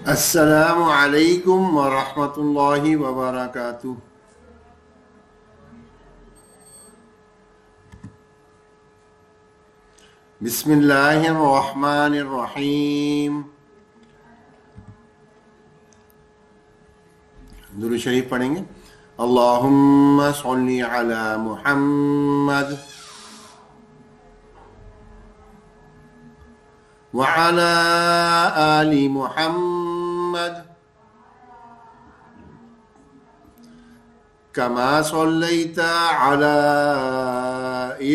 السلام علیکم ورحمۃ اللہ وبرکاتہ۔ بسم اللہ الرحمن الرحیم۔ درود شریف پڑھیں گے۔ اللہم صلی علی محمد وعلی آل محمد کما صلیت علی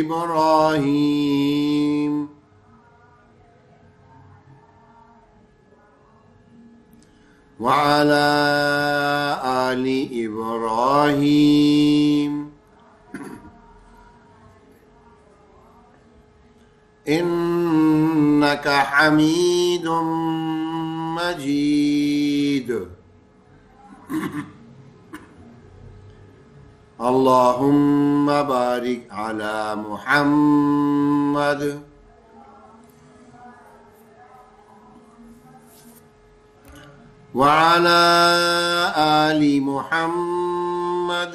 ابراہیم وعلى آل إبراهيم إنك حميد مجيد۔ اللهم بارك على محمد وعلى آل محمد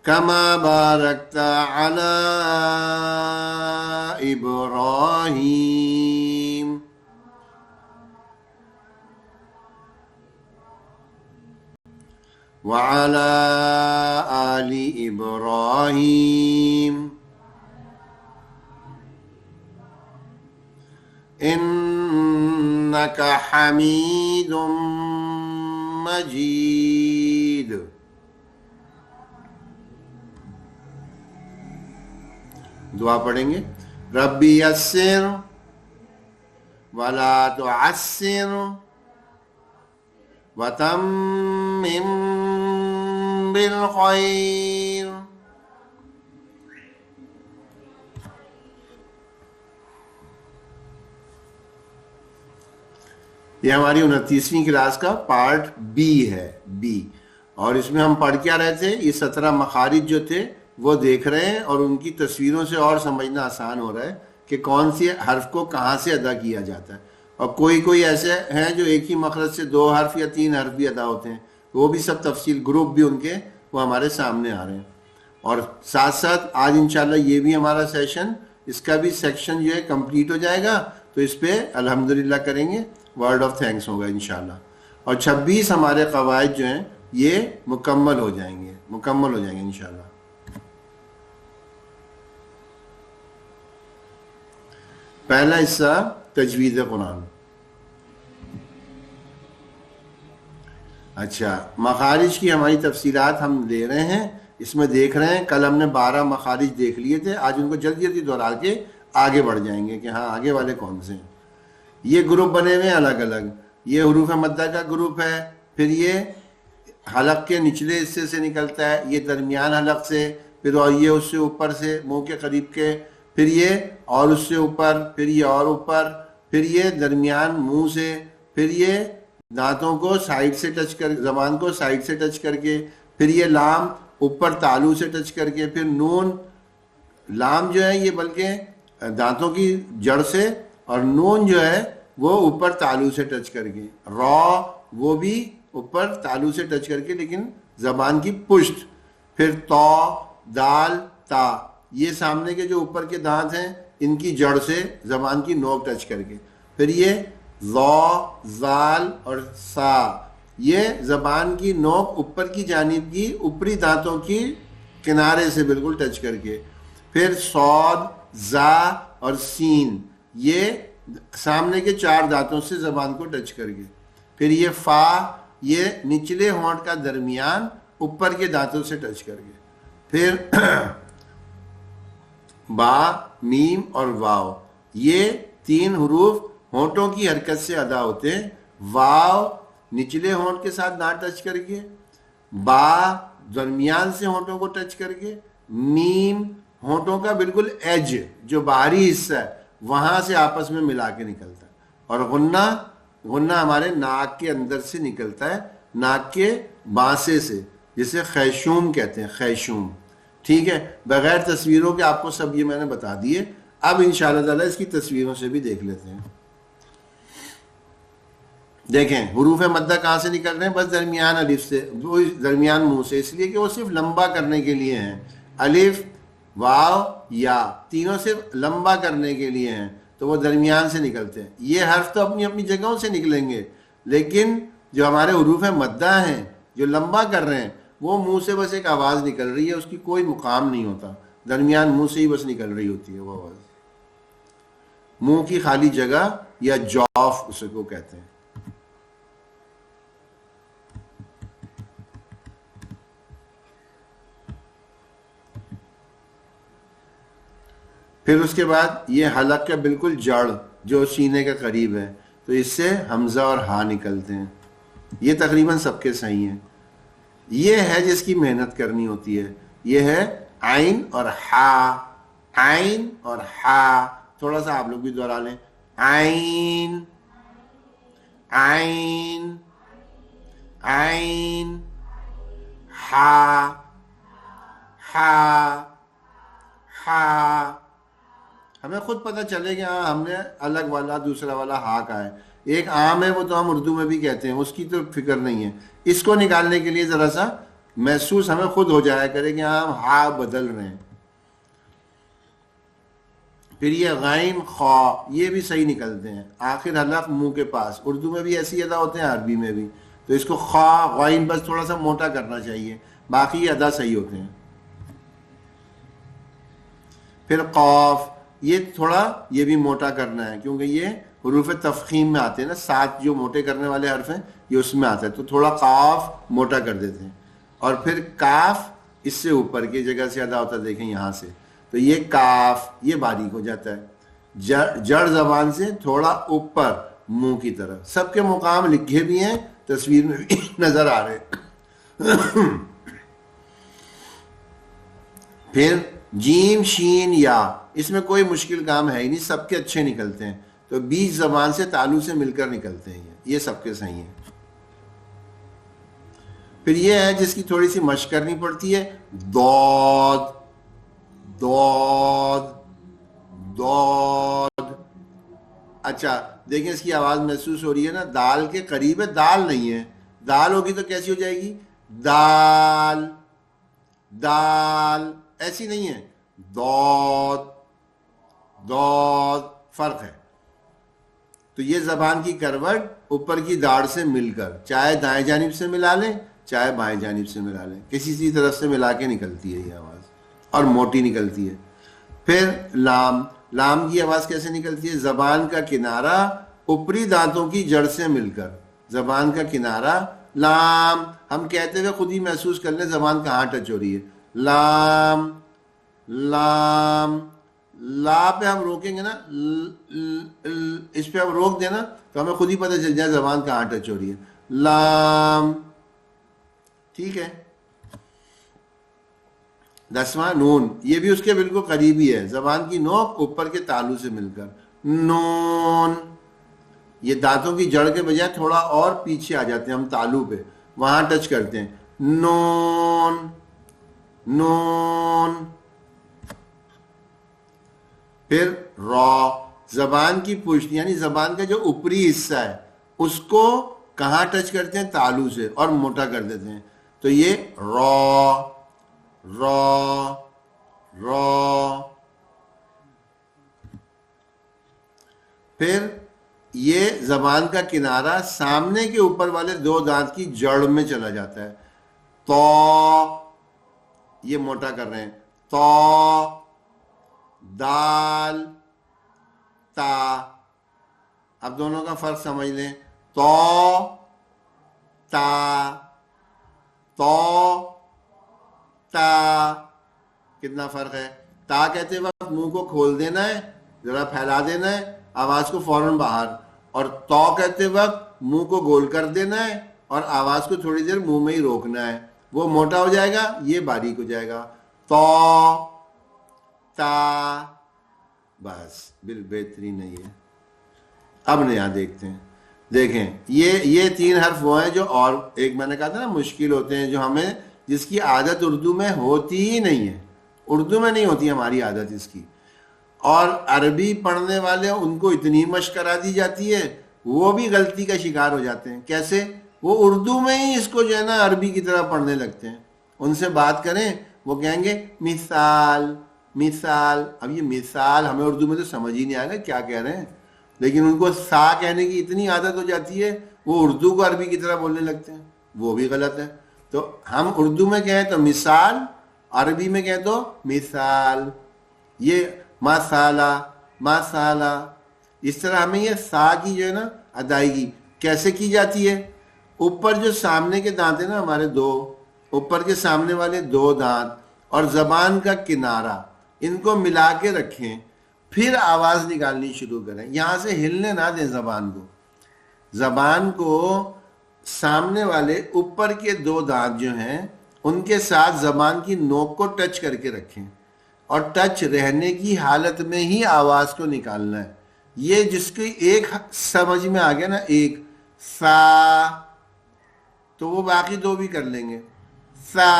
كما باركت على إبراهيم وعلى آل إبراهيم انک حمید مجید۔ دعا پڑھیں گے۔ ربی یسر ولا تعسر وتمم بالخیر۔ یہ ہماری 29ویں کلاس کا پارٹ بی ہے، بی، اور اس میں ہم پڑھ کیا رہے تھے؟ یہ 17 مخارج جو تھے وہ دیکھ رہے ہیں، اور ان کی تصویروں سے اور سمجھنا آسان ہو رہا ہے کہ کون سی حرف کو کہاں سے ادا کیا جاتا ہے، اور کوئی ایسے ہیں جو ایک ہی مخرج سے 2 حرف یا 3 حرف بھی ادا ہوتے ہیں، وہ بھی سب تفصیل، گروپ بھی ان کے وہ ہمارے سامنے آ رہے ہیں۔ اور ساتھ ساتھ آج انشاءاللہ یہ بھی ہمارا سیشن، اس کا بھی سیکشن جو ہے کمپلیٹ ہو جائے گا، تو اس پہ الحمدللہ کریں گے، ورڈ آف تھینکس ہوگا انشاءاللہ، اور 26 ہمارے قواعد جو ہیں یہ مکمل ہو جائیں گے انشاءاللہ۔ پہلا حصہ تجوید قرآن۔ اچھا، مخارج کی ہماری تفصیلات ہم لے رہے ہیں، اس میں دیکھ رہے ہیں، کل ہم نے 12 مخارج دیکھ لیے تھے، آج ان کو جلدی دہرا کے آگے بڑھ جائیں گے کہ ہاں آگے والے کون سے ہیں۔ یہ گروپ بنے ہوئے ہیں الگ الگ، یہ حروف مدہ کا گروپ ہے، پھر یہ حلق کے نچلے حصے سے نکلتا ہے، یہ درمیان حلق سے، پھر اور یہ اس سے اوپر سے منہ کے قریب کے، پھر یہ اور اس سے اوپر، پھر یہ اور اوپر، پھر یہ درمیان منہ سے، پھر یہ دانتوں کو سائڈ سے ٹچ کر، زبان کو سائڈ سے ٹچ کر کے، پھر یہ لام اوپر تالو سے ٹچ کر کے، پھر نون، لام جو ہے یہ بلکہ دانتوں کی جڑ سے، اور نون جو ہے وہ اوپر تالو سے ٹچ کر کے، را وہ بھی اوپر تالو سے ٹچ کر کے لیکن زبان کی پشت، پھر تو، دال، تا، یہ سامنے کے جو اوپر کے دانت ہیں ان کی جڑ سے زبان کی نوک ٹچ کر کے، پھر یہ ذا، زال اور سا، یہ زبان کی نوک اوپر کی جانب کی اوپری دانتوں کی کنارے سے بالکل ٹچ کر کے، پھر صاد، زا اور سین، یہ سامنے کے 4 دانتوں سے زبان کو ٹچ کر کے، پھر یہ فا، یہ نچلے ہونٹ کا درمیان اوپر کے دانتوں سے ٹچ کر کے، پھر با، میم اور واو، یہ 3 حروف ہونٹوں کی حرکت سے ادا ہوتے ہیں۔ واو نچلے ہونٹ کے ساتھ دانت ٹچ کر کے، با درمیان سے ہونٹوں کو ٹچ کر کے، میم ہونٹوں کا بالکل ایج جو باہری حصہ ہے وہاں سے آپس میں ملا کے نکلتا ہے، اور غنہ ہمارے ناک کے اندر سے نکلتا ہے، ناک کے بانسے سے، جسے خیشوم کہتے ہیں، خیشوم، ٹھیک ہے، بغیر تصویروں کے آپ کو سب یہ میں نے بتا دیے. اب انشاءاللہ تعالیٰ اس کی تصویروں سے بھی دیکھ لیتے ہیں. دیکھیں حروف مدہ کہاں سے نکل رہے ہیں؟ بس درمیان الف سے، وہ درمیان منہ سے، اس لیے کہ وہ صرف لمبا کرنے کے لیے ہیں. الف، واو، یا، تینوں صرف لمبا کرنے کے لیے ہیں، تو وہ درمیان سے نکلتے ہیں. یہ حرف تو اپنی اپنی جگہوں سے نکلیں گے، لیکن جو ہمارے حروف مدہ ہیں جو لمبا کر رہے ہیں وہ منہ سے بس ایک آواز نکل رہی ہے، اس کی کوئی مقام نہیں ہوتا، درمیان منہ سے ہی بس نکل رہی ہوتی ہے وہ آواز. منہ کی خالی جگہ یا جوف اسے کو کہتے ہیں. پھر اس کے بعد یہ حلق کا بالکل جڑ جو سینے کے قریب ہے، تو اس سے حمزہ اور ہا نکلتے ہیں. یہ تقریباً سب کے صحیح ہیں. یہ ہے جس کی محنت کرنی ہوتی ہے، یہ ہے عین اور ہا. عین اور ہا، تھوڑا سا آپ لوگ بھی دوہرا لیں. عین، عین، عین، ہا، ہا، ہا. ہمیں خود پتہ چلے کہ ہاں ہم نے الگ والا دوسرا والا ہا کا ہے. ایک عام ہے وہ تو ہم اردو میں بھی کہتے ہیں، اس کی تو فکر نہیں ہے. اس کو نکالنے کے لیے ذرا سا محسوس ہمیں خود ہو جایا کرے کہ ہاں ہم ہا بدل رہے ہیں. پھر یہ غین، خا، یہ بھی صحیح نکلتے ہیں. آخر حلق منہ کے پاس، اردو میں بھی ایسی ادا ہوتے ہیں، عربی میں بھی. تو اس کو خا، غین بس تھوڑا سا موٹا کرنا چاہیے، باقی یہ ادا صحیح ہوتے ہیں. پھر قاف، یہ تھوڑا یہ بھی موٹا کرنا ہے کیونکہ یہ حروف تفخیم میں آتے ہیں نا، 7 جو موٹے کرنے والے حرف ہیں یہ اس میں آتا ہے، تو تھوڑا قاف موٹا کر دیتے ہیں. اور پھر کاف اس سے اوپر کی جگہ سے ادا ہوتا ہے، دیکھیں یہاں سے، تو یہ کاف یہ باریک ہو جاتا ہے، جڑ زبان سے تھوڑا اوپر منہ کی طرف. سب کے مقام لکھے بھی ہیں، تصویر میں بھی نظر آ رہے ہیں. پھر جیم، شین، یا، اس میں کوئی مشکل کام ہے ہی نہیں، سب کے اچھے نکلتے ہیں. تو بیچ زبان سے تالو سے مل کر نکلتے ہیں، یہ سب کے صحیح ہیں. پھر یہ ہے جس کی تھوڑی سی مشق کرنی پڑتی ہے، دود، دود، دود. اچھا دیکھیں اس کی آواز محسوس ہو رہی ہے نا، دال کے قریب ہے، دال نہیں ہے. دال ہوگی تو کیسی ہو جائے گی؟ دال، دال، ایسی نہیں ہے. دود، دود، فرق ہے. تو یہ زبان کی کروٹ اوپر کی داڑھ سے مل کر، چاہے دائیں جانب سے ملا لیں چاہے بائیں جانب سے ملا لیں، کسی سی طرف سے ملا کے نکلتی ہے یہ آواز، اور موٹی نکلتی ہے. پھر لام، لام کی آواز کیسے نکلتی ہے؟ زبان کا کنارہ اوپری دانتوں کی جڑ سے مل کر، زبان کا کنارہ، لام. ہم کہتے ہوئے خود ہی محسوس کر لیں زبان کہاں ٹچ ہو رہی ہے. لام، لام. لا پہ ہم روکیں گے نا، اس پہ ہم روک دینا تو ہمیں خود ہی پتہ چل جائے زبان کہاں ٹچ ہو رہی ہے. لام، ٹھیک ہے. 10واں نون، یہ بھی اس کے بالکل قریبی ہے، زبان کی نوک اوپر کے تالو سے مل کر. نون، یہ دانتوں کی جڑ کے بجائے تھوڑا اور پیچھے آ جاتے ہیں ہم تالو پہ، وہاں ٹچ کرتے ہیں. نون، نون. پھر را، زبان کی پشت یعنی زبان کا جو اوپری حصہ ہے اس کو کہاں ٹچ کرتے ہیں؟ تالو سے، اور موٹا کر دیتے ہیں. تو یہ را، را، را. پھر یہ زبان کا کنارہ سامنے کے اوپر والے 2 دانت کی جڑ میں چلا جاتا ہے. تو، یہ موٹا کر رہے ہیں. تو، دال، تا. اب دونوں کا فرق سمجھ لیں. تو، تا، تو، تا. کتنا فرق ہے؟ تا کہتے وقت منہ کو کھول دینا ہے، ذرا پھیلا دینا ہے آواز کو فوراً باہر، اور تو کہتے وقت منہ کو گول کر دینا ہے اور آواز کو تھوڑی دیر منہ میں ہی روکنا ہے. وہ موٹا ہو جائے گا، یہ باریک ہو جائے گا. تو، تا. بس بہترین ہے یہ. اب نیا دیکھتے ہیں. دیکھیں یہ 3 حرف وہ ہیں جو، اور ایک میں نے کہا تھا نا مشکل ہوتے ہیں، جو ہمیں، جس کی عادت اردو میں ہوتی ہی نہیں ہے. اردو میں نہیں ہوتی ہماری عادت اس کی. اور عربی پڑھنے والے ان کو اتنی مشق کرا دی جاتی ہے وہ بھی غلطی کا شکار ہو جاتے ہیں. کیسے؟ وہ اردو میں ہی اس کو جو ہے نا عربی کی طرح پڑھنے لگتے ہیں. ان سے بات کریں وہ کہیں گے مثال مثال. اب یہ مثال ہمیں اردو میں تو سمجھ ہی نہیں آئے گا کیا کہہ رہے ہیں، لیکن ان کو سا کہنے کی اتنی عادت ہو جاتی ہے وہ اردو کو عربی کی طرح بولنے لگتے ہیں. وہ بھی غلط ہے. تو ہم اردو میں کہیں تو مثال، عربی میں کہیں تو مثال. یہ مسالہ مسالہ. اس طرح ہمیں یہ سا کی جو ہے نا ادائیگی کیسے کی جاتی ہے؟ اوپر جو سامنے کے دانت ہیں نا ہمارے دو، اوپر کے سامنے والے دو دانت اور زبان کا کنارہ، ان کو ملا کے رکھیں، پھر آواز نکالنی شروع کریں. یہاں سے ہلنے نہ دیں زبان کو. زبان کو سامنے والے اوپر کے دو دانت جو ہیں ان کے ساتھ زبان کی نوک کو ٹچ کر کے رکھیں، اور ٹچ رہنے کی حالت میں ہی آواز کو نکالنا ہے. یہ جس کی ایک سمجھ میں آ گیا نا، ایک سا، تو وہ باقی دو بھی کر لیں گے. سا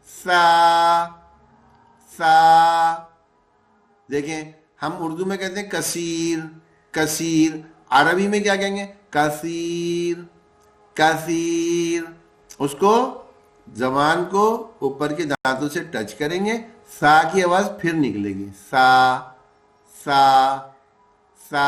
سا سا. دیکھیں ہم اردو میں کہتے ہیں کثیر کثیر، عربی میں کیا کہیں گے؟ کثیر کثیر. اس کو زبان کو اوپر کے دانتوں سے ٹچ کریں گے، سا کی آواز پھر نکلے گی. سا سا سا.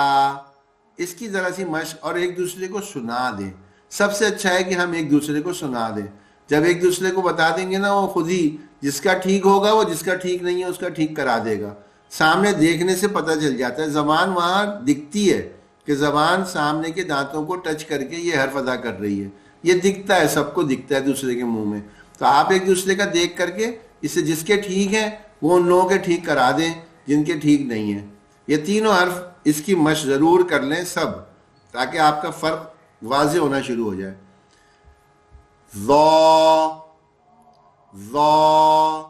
اس کی ذرا سی مشق اور ایک دوسرے کو سنا دیں. سب سے اچھا ہے کہ ہم ایک دوسرے کو سنا دیں. جب ایک دوسرے کو بتا دیں گے نا وہ خود ہی جس کا ٹھیک ہوگا وہ جس کا ٹھیک نہیں ہے اس کا ٹھیک کرا دے گا. سامنے دیکھنے سے پتہ چل جاتا ہے. زبان وہاں دکھتی ہے کہ زبان سامنے کے دانتوں کو ٹچ کر کے یہ حرف ادا کر رہی ہے. یہ دکھتا ہے، سب کو دکھتا ہے دوسرے کے منہ میں. تو آپ ایک دوسرے کا دیکھ کر کے اسے جس کے ٹھیک ہیں وہ ان لوگوں کے ٹھیک کرا دیں جن کے ٹھیک نہیں ہیں. یہ تینوں حرف اس کی مشق ضرور کر لیں سب، تاکہ آپ کا فرق واضح ہونا شروع ہو جائے. ذا ذا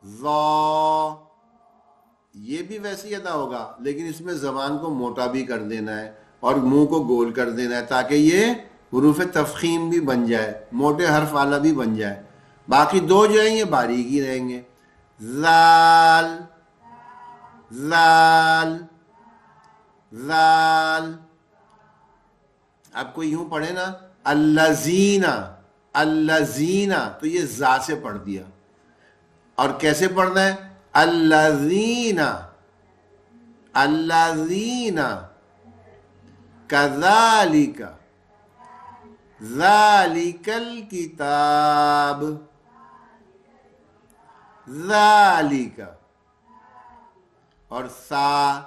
ذا. یہ بھی ویسے ہی ادا ہوگا لیکن اس میں زبان کو موٹا بھی کر دینا ہے اور منہ کو گول کر دینا ہے تاکہ یہ حروف تفخیم بھی بن جائے، موٹے حرف والا بھی بن جائے. باقی دو جو ہیں یہ باریک ہی رہیں گے. زال زال زال. آپ کو یوں پڑھے نا الذین الذین، تو یہ زا سے پڑھ دیا. اور کیسے پڑھنا ہے؟ الذین الذین کذالک ذالک الکتاب ذالک. اور سا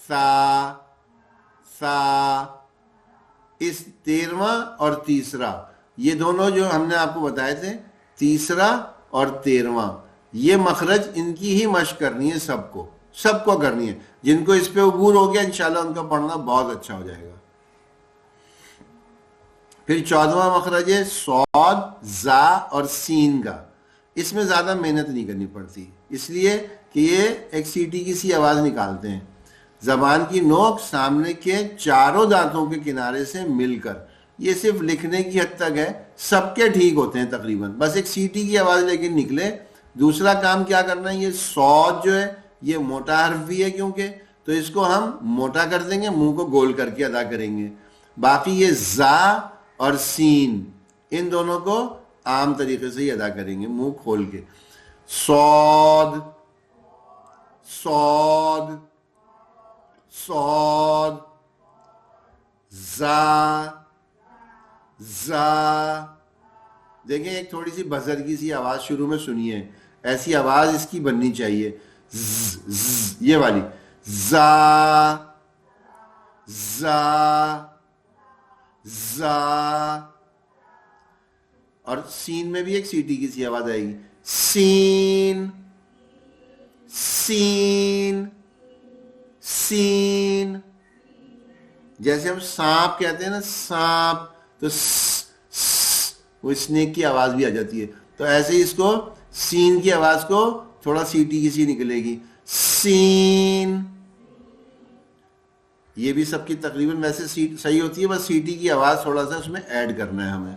سا سا. اس 13واں اور تیسرا، یہ دونوں جو ہم نے آپ کو بتائے تھے، تیسرا اور 13واں، یہ مخرج ان کی ہی مشق کرنی ہے. سب کو کرنی ہے. جن کو اس پہ عبور ہو گیا انشاءاللہ ان کا پڑھنا بہت اچھا ہو جائے گا. پھر 14واں مخرج ہے صاد زا اور سین کا. اس میں زیادہ محنت نہیں کرنی پڑتی، اس لیے کہ یہ ایک سیٹی کی سی آواز نکالتے ہیں. زبان کی نوک سامنے کے چاروں دانتوں کے کنارے سے مل کر، یہ صرف لکھنے کی حد تک ہے، سب کے ٹھیک ہوتے ہیں تقریباً، بس ایک سیٹی کی آواز لیکن نکلے. دوسرا کام کیا کرنا ہے، یہ صاد جو ہے یہ موٹا حرف بھی ہے کیونکہ، تو اس کو ہم موٹا کر دیں گے، منہ کو گول کر کے ادا کریں گے. باقی یہ زا اور سین ان دونوں کو عام طریقے سے ہی ادا کریں گے منہ کھول کے. صاد صاد صاد. زا زا. دیکھیں ایک تھوڑی سی بزرگی سی آواز شروع میں سنیے، ایسی آواز اس کی بننی چاہیے، یہ والی. زا زا زا. اور سین میں بھی ایک سیٹی کی سی آواز آئے گی. سین سین سین. جیسے ہم سانپ کہتے ہیں نا، سانپ، تو وہ اسنیک کی آواز بھی آ جاتی ہے. تو ایسے ہی اس کو سین کی آواز کو تھوڑا سیٹی کی سی نکلے گی. سین. یہ بھی سب کی تقریباً ویسے صحیح ہوتی ہے، بس سیٹی کی آواز تھوڑا سا اس میں ایڈ کرنا ہے ہمیں.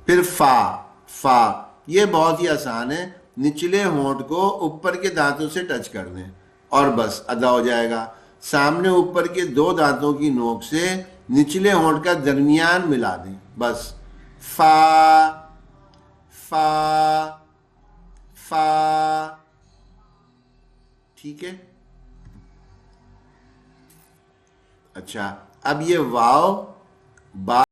پھر فا فا. یہ بہت ہی آسان ہے، نچلے ہونٹ کو اوپر کے دانتوں سے ٹچ کر دیں اور بس ادا ہو جائے گا. سامنے اوپر کے 2 دانتوں کی نوک سے نچلے ہونٹ کا درمیان ملا دیں، بس فا فا فا. ٹھیک ہے. اچھا، اب یہ واو، با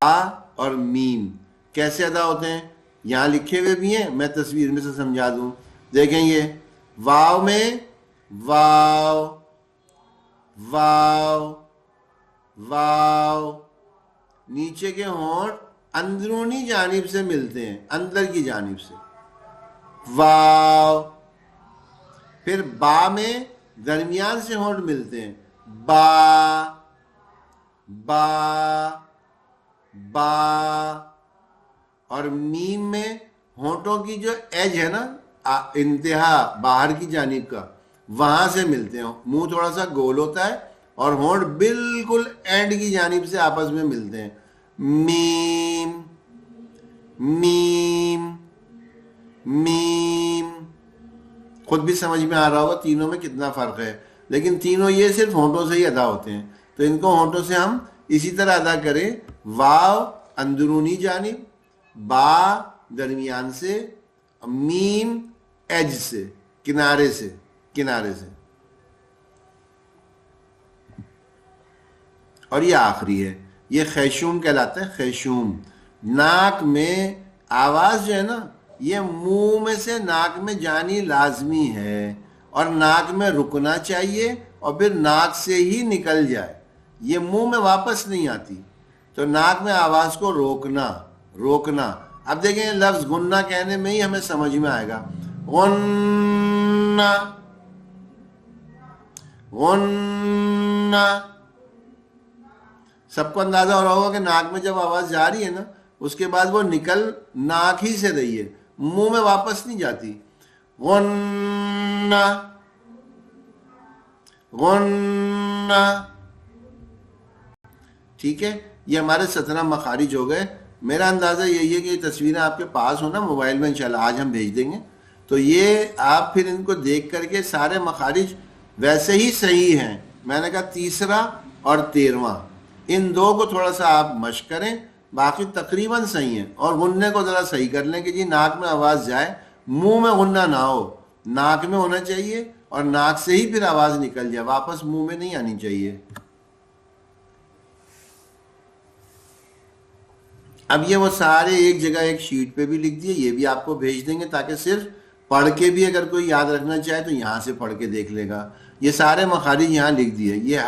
اور میم کیسے ادا ہوتے ہیں؟ یہاں لکھے ہوئے بھی ہیں، میں تصویر میں سے سمجھا دوں. دیکھیں، یہ واو میں واو واو واو، نیچے کے ہونٹ اندرونی جانب سے ملتے ہیں، اندر کی جانب سے، واو. پھر با میں درمیان سے ہونٹ ملتے ہیں، با با با. اور میم میں ہونٹوں کی جو ایج ہے نا، انتہا باہر کی جانب کا، وہاں سے ملتے ہیں. منہ تھوڑا سا گول ہوتا ہے اور ہونٹ بالکل اینڈ کی جانب سے آپس میں ملتے ہیں. میم میم میم. خود بھی سمجھ میں آ رہا ہوگا تینوں میں کتنا فرق ہے، لیکن تینوں یہ صرف ہونٹوں سے ہی ادا ہوتے ہیں. تو ان کو ہونٹوں سے ہم اسی طرح ادا کریں، واو اندرونی جانب، با درمیان سے، میم ایج سے، کنارے سے، کنارے سے. اور یہ آخری ہے، یہ خیشوم کہلاتا ہے، خیشوم. ناک میں آواز جو ہے نا، یہ منہ میں سے ناک میں جانی لازمی ہے اور ناک میں رکنا چاہیے اور پھر ناک سے ہی نکل جائے، یہ منہ میں واپس نہیں آتی. تو ناک میں آواز کو روکنا روکنا. اب دیکھیں، لفظ غنہ کہنے میں ہی ہمیں سمجھ میں آئے گا، غنہ غنہ. سب کو اندازہ ہو رہا ہوگا کہ ناک میں جب آواز جا رہی ہے نا، اس کے بعد وہ نکل ناک ہی سے رہی ہے، منہ میں واپس نہیں جاتی. غنہ غنہ. ٹھیک ہے، یہ ہمارے 17 مخارج ہو گئے. میرا اندازہ یہی ہے کہ یہ تصویریں آپ کے پاس ہو نا موبائل میں، انشاءاللہ آج ہم بھیج دیں گے، تو یہ آپ پھر ان کو دیکھ کر کے سارے مخارج ویسے ہی صحیح ہیں. میں نے کہا تیسرا اور 13واں، ان 2 کو تھوڑا سا آپ مشق کریں، باقی تقریباً صحیح ہیں. اور غنّے کو ذرا صحیح کر لیں کہ جی ناک میں آواز جائے، منہ میں غنّہ نہ ہو، ناک میں ہونا چاہیے اور ناک سے ہی پھر آواز نکل جائے، واپس منہ میں نہیں آنی چاہیے. اب یہ وہ سارے ایک جگہ ایک شیٹ پہ بھی لکھ دیے، یہ بھی آپ کو بھیج دیں گے تاکہ صرف پڑھ کے بھی اگر کوئی یاد رکھنا چاہے تو یہاں سے پڑھ کے دیکھ لے گا. یہ سارے مخارج یہاں لکھ دیے. یہ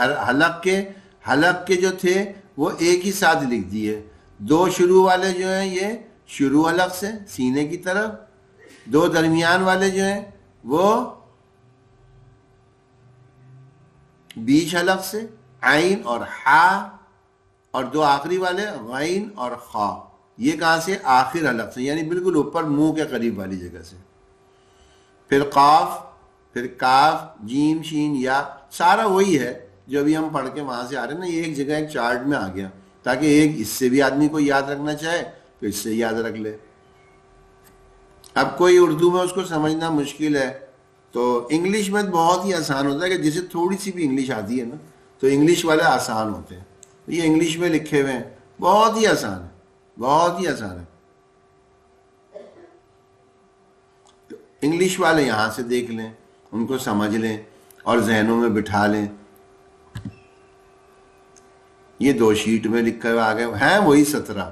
حلق کے جو تھے وہ ایک ہی ساتھ لکھ دیے. 2 شروع والے جو ہیں یہ شروع حلق سے سینے کی طرف، 2 درمیان والے جو ہیں وہ بیچ حلق سے عین اور حا، اور 2 آخری والے غین اور خا. یہ کہاں سے؟ آخر حلق سے، یعنی بالکل اوپر منہ کے قریب والی جگہ سے. پھر قاف، پھر کاف، جیم، شین، یا، سارا وہی ہے جو ابھی ہم پڑھ کے وہاں سے آ رہے ہیں نا. یہ ایک جگہ ایک چارٹ میں آ گیا تاکہ ایک اس سے بھی آدمی کو یاد رکھنا چاہے تو اس سے یاد رکھ لے. اب کوئی اردو میں اس کو سمجھنا مشکل ہے تو انگلش میں بہت ہی آسان ہوتا ہے کہ جسے تھوڑی سی بھی انگلش آتی ہے نا تو انگلش والے آسان ہوتے ہیں. یہ انگلش میں لکھے ہوئے ہیں، بہت ہی آسان ہے، بہت ہی آسان ہے. انگلش والے یہاں سے دیکھ لیں، ان کو سمجھ لیں اور ذہنوں میں بٹھا لیں. یہ 2 شیٹ میں لکھا ہوا آ گئے ہیں وہی 17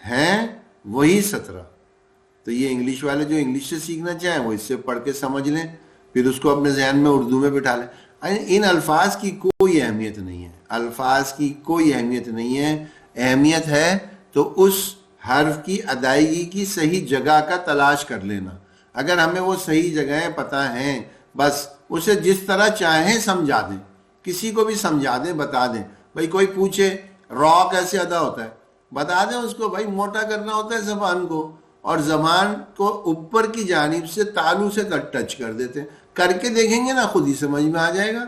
ہیں، وہی 17. تو یہ انگلش والے جو انگلش سے سیکھنا چاہیں وہ اس سے پڑھ کے سمجھ لیں، پھر اس کو اپنے ذہن میں اردو میں بٹھا لیں. ان الفاظ کی کوئی اہمیت نہیں ہے، الفاظ کی کوئی اہمیت نہیں ہے. اہمیت ہے تو اس حرف کی ادائیگی کی صحیح جگہ کا تلاش کر لینا. اگر ہمیں وہ صحیح جگہیں پتہ ہیں، بس اسے جس طرح چاہیں سمجھا دیں، کسی کو بھی سمجھا دیں، بتا دیں. بھائی کوئی پوچھے را کیسے ادا ہوتا ہے، بتا دیں اس کو. بھائی موٹا کرنا ہوتا ہے زبان کو، اور زبان کو اوپر کی جانب سے تالو سے ٹچ کر دیتے ہیں. کر کے دیکھیں گے نا خود ہی سمجھ میں آ جائے گا